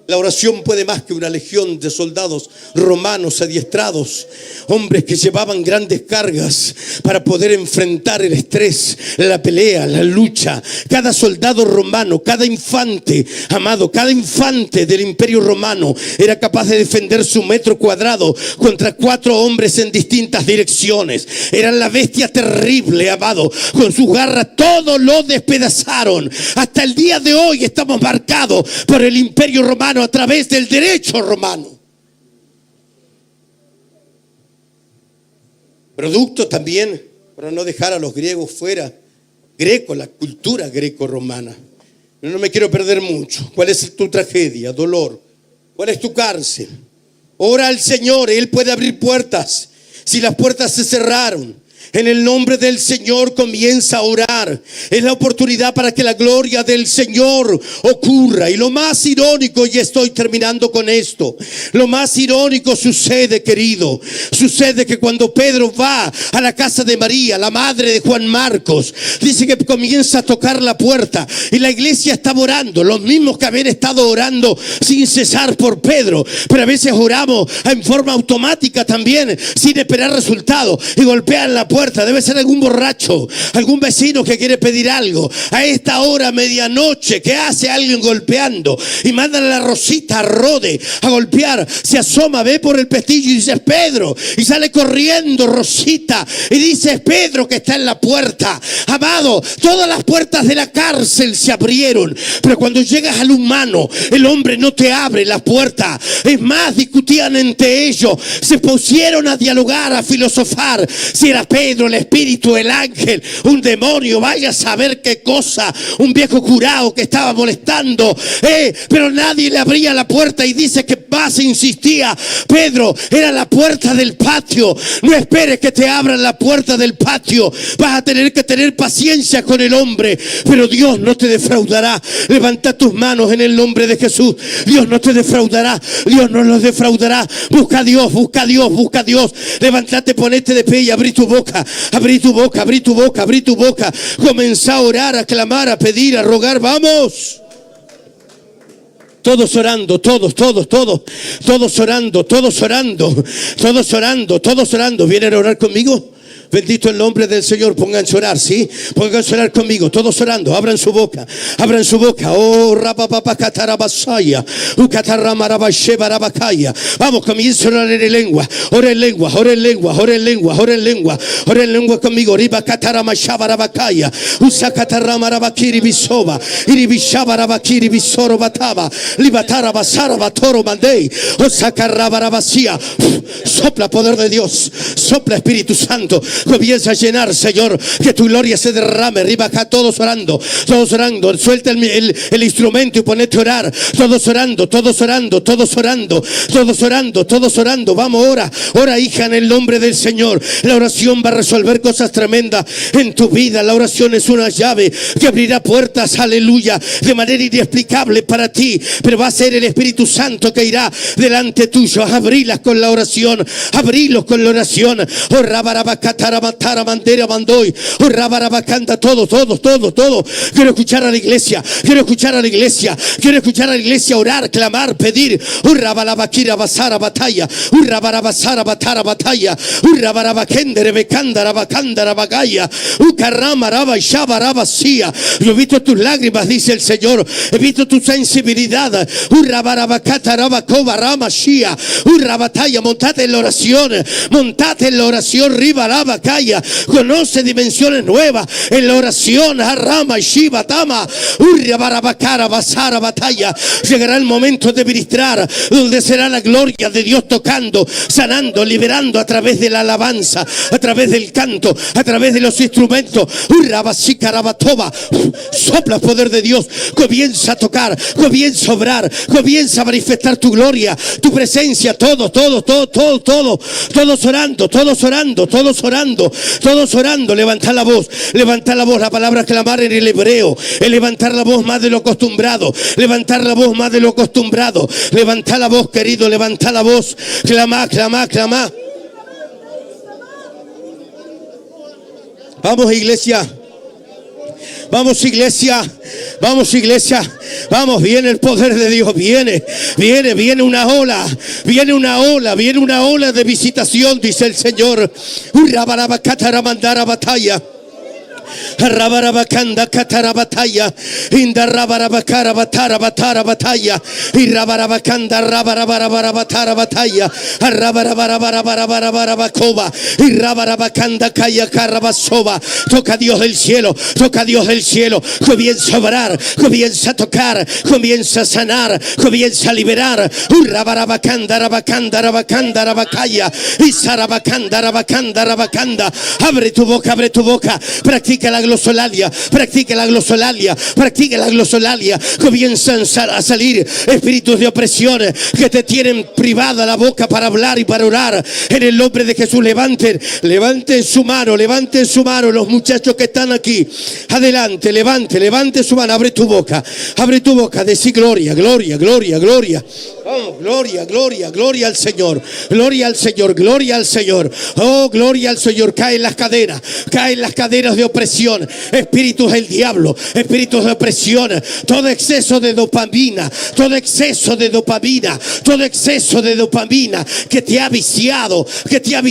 La oración puede más que una legión de soldados romanos adiestrados, hombres que llevaban grandes cargas para poder enfrentar el estrés, la pelea, la lucha. Cada soldado romano, cada infante, amado, cada infante del imperio romano era capaz de defender su metro cuadrado contra 4 hombres en distintas direcciones. Eran la bestia terrible, amado. Con sus garras todo lo despedazaron. Hasta el día de hoy estamos marcados por el imperio romano a través del derecho romano. Producto también, para no dejar a los griegos fuera, la cultura greco-romana. No me quiero perder mucho. ¿Cuál es tu tragedia, dolor? ¿Cuál es tu cárcel? Ora al Señor, Él puede abrir puertas. Si las puertas se cerraron, en el nombre del Señor comienza a orar. Es la oportunidad para que la gloria del Señor ocurra. Y lo más irónico, y estoy terminando con esto, lo más irónico sucede, querido. Sucede que cuando Pedro va a la casa de María, la madre de Juan Marcos, dice que comienza a tocar la puerta y la iglesia estaba orando. Los mismos que habían estado orando sin cesar por Pedro. Pero a veces oramos en forma automática también, sin esperar resultados, y golpean la puerta. Debe ser algún borracho, algún vecino que quiere pedir algo. A esta hora, medianoche, ¿qué hace alguien golpeando? Y mandan a la Rosita, a Rode, a golpear. Se asoma, ve por el pestillo y dice, es Pedro. Y sale corriendo Rosita y dice, es Pedro que está en la puerta. Amado, todas las puertas de la cárcel se abrieron. Pero cuando llegas al humano, el hombre no te abre la puerta. Es más, discutían entre ellos. Se pusieron a dialogar, a filosofar. Si era Pedro, el espíritu, el ángel, un demonio, vaya a saber qué cosa, un viejo curado que estaba molestando, pero nadie le abría la puerta. Y dice que más insistía Pedro, era la puerta del patio. No esperes que te abran la puerta del patio, vas a tener que tener paciencia con el hombre, pero Dios no te defraudará. Levanta tus manos en el nombre de Jesús. Dios no te defraudará, Dios no los defraudará. Busca a Dios, busca a Dios, busca a Dios. Levántate, ponete de pie y abrí tu boca. Abrí tu boca, abrí tu boca, abrí tu boca. Comenzá a orar, a clamar, a pedir, a rogar. ¡Vamos! Todos orando, todos orando, todos orando. ¿Vienen a orar conmigo? Bendito el nombre del Señor. Pónganse a orar, ¿sí? Pónganse a orar conmigo. Todos orando. Abran su boca. Abran su boca. Oh, rapapapacatarabasaya. Ucatarramarabashebarabacaya. Vamos, comiencen a orar en lengua. Ora en lengua, ora en lengua, ora en lengua, ora en lengua. Ora en lengua conmigo. Ribacataramashabarabacaya. Usacatarramarabakiri bisoba. Iribishabarabakiri bisoro bataba. Libatarabasarabatoro mandei. Osacarrabarabasia. Sopla poder de Dios. Sopla Espíritu Santo. Comienza a llenar, Señor, que tu gloria se derrame. Arriba acá, todos orando, todos orando. Suelta el instrumento y ponete a orar. Todos orando, todos orando, todos orando, todos orando, todos orando. Vamos, ora, ora, hija, en el nombre del Señor. La oración va a resolver cosas tremendas en tu vida. La oración es una llave que abrirá puertas, aleluya, de manera inexplicable para ti, pero va a ser el Espíritu Santo que irá delante tuyo. Abrilas con la oración, abrilos con la oración. Oh, rabarabacatara, matara, bandera, mandoy. Oh, rabarabacanta, todo. Quiero escuchar a la iglesia, quiero escuchar a la iglesia, quiero escuchar a la iglesia orar, clamar, pedir. Oh, rabarabakira, basara, batalla. Oh, rabarabasara, batara, batalla. Oh, rabarabakendere, becandara, bacandara, bagaya. Oh, carrama, raba, shaba, rabasía. Yo he visto tus lágrimas, dice el Señor. He visto tu sensibilidad. Urrabarabacata, rabacoba, ramashia. Urrabataya, montate en la oración. Montate en la oración. Ribarabacaya. Conoce dimensiones nuevas en la oración. Arrama, shiva, tama. Urrabarabacara, basara, batalla. Llegará el momento de ministrar, donde será la gloria de Dios tocando, sanando, liberando a través de la alabanza, a través del canto, a través de los instrumentos. Urrabasicarabatoba. Sopla poder de Dios. Comienza a tocar, comienza a obrar, comienza a manifestar tu gloria, tu presencia. Todos orando, todos orando, todos orando, todos orando. Levanta la voz, levanta la voz. La palabra clamar en el hebreo es levantar la voz más de lo acostumbrado, levantar la voz más de lo acostumbrado. Levanta la voz, querido, levanta la voz. Clama, clama, clama. Vamos, iglesia. Vamos, iglesia, vamos, iglesia, vamos, viene el poder de Dios, viene una ola, viene una ola de visitación, dice el Señor. Urrabarabacatara, mandara, batalla. Rabarabacanda, catara, batalla. Inda rabarabacara, batara, batara, batalla. Y rabarabacanda, rabarabarabatara, batalla. Rabarabarabarabarabacoba. Y rabarabacanda, calla, carabasoba. Toca a Dios del cielo, toca a Dios del cielo. Comienza a obrar, comienza a tocar, comienza a sanar, comienza a liberar. Rabarabacanda, rabacanda, rabacanda, rabacaya. Y sarabacanda, rabacanda, rabacanda. Abre tu boca, practica la glosolalia, practica la glosolalia, practica la glosolalia. Comienzan a salir espíritus de opresión que te tienen privada la boca para hablar y para orar. En el nombre de Jesús, levanten su mano los muchachos que están aquí. Adelante, levante su mano, abre tu boca, decí gloria, gloria, gloria, gloria. Oh, gloria, gloria, gloria al Señor, gloria al Señor, gloria al Señor. Oh, gloria al Señor. Caen las cadenas de opresión, espíritus del diablo, espíritus de opresión, todo exceso de dopamina, todo exceso de dopamina que te ha viciado, que te ha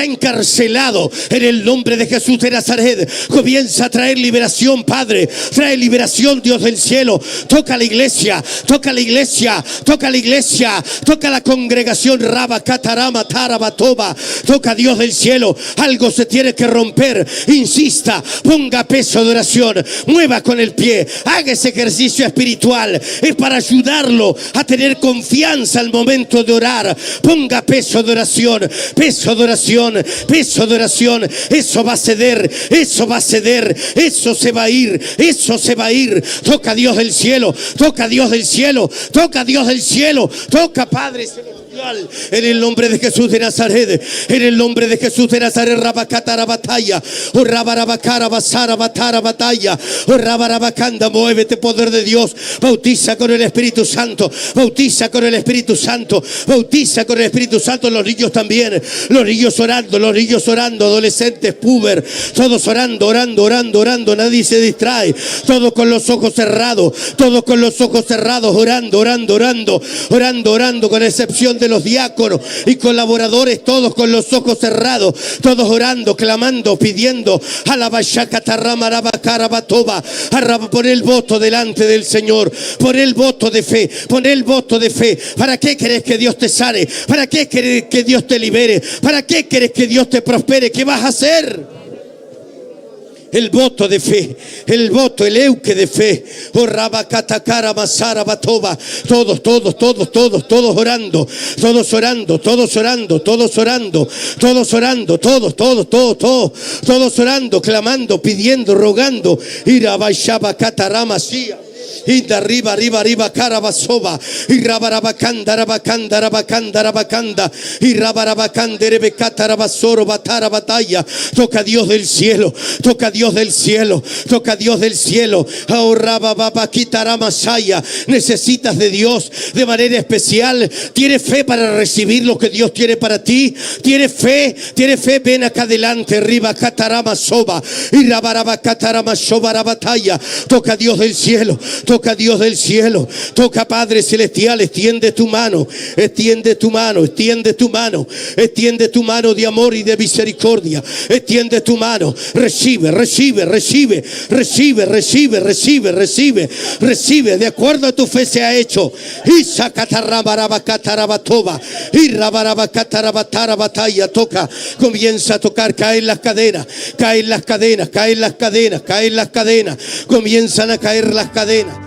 encarcelado. En el nombre de Jesús de Nazaret, comienza a traer liberación, Padre, trae liberación, Dios del cielo. Toca la iglesia, toca la iglesia, toca la iglesia, toca la congregación. Raba, catarama, tarabatoba, toca a Dios del cielo. Algo se tiene que romper. Insista, ponga peso de oración, mueva con el pie, haga ese ejercicio espiritual. Es para ayudarlo a tener confianza al momento de orar. Ponga peso de oración, peso de oración, peso de oración. Eso va a ceder, eso va a ceder, eso se va a ir, eso se va a ir. Toca a Dios del cielo, toca a Dios del cielo, toca a Dios del cielo, toca, Padre celestial. En el nombre de Jesús de Nazaret, en el nombre de Jesús de Nazaret. Rabacatara, batalla. O rabarabacara, basara, batara, batalla. O rabarabacanda, muévete, poder de Dios. Bautiza con el Espíritu Santo, bautiza con el Espíritu Santo, bautiza con el Espíritu Santo. Los niños también, los niños orando, adolescentes, puber, todos orando, nadie se distrae, todos con los ojos cerrados, orando, con excepción de los diáconos y colaboradores, todos con los ojos cerrados, todos orando, clamando, pidiendo. Pon el voto delante del Señor, pon el voto de fe, ¿Para qué querés que Dios te sane? ¿Para qué querés que Dios te libere? ¿Para qué querés que Dios te prospere? ¿Qué vas a hacer? el voto de fe, el voto, el euque de fe. Oh, rabacatacara masara batoba. Todos orando, todos orando, todos orando, todos orando, todos orando, todos orando, clamando, pidiendo, rogando. Ira baishaba cataramasía. Inda arriba, carabasoba. Y rabarabacanda, rabacanda. Y rabarabacanda, rebecata, rabasoro, batara, batalla. Toca a Dios del cielo, toca a Dios del cielo, toca a Dios del cielo. Ahorraba, babaquitara, masaya. Necesitas de Dios de manera especial. ¿Tienes fe para recibir lo que Dios tiene para ti? ¿Tienes fe? Ven acá adelante. Arriba, catarama, soba. Y rabarabacatara, soba, batalla. Toca a Dios del cielo. Toca a Dios del cielo, toca Padre Celestial, extiende tu mano, extiende tu mano, extiende tu mano, extiende tu mano de amor y de misericordia, extiende tu mano, recibe, de acuerdo a tu fe se ha hecho. Toca, comienza a tocar, caen las cadenas, comienzan a caer las cadenas.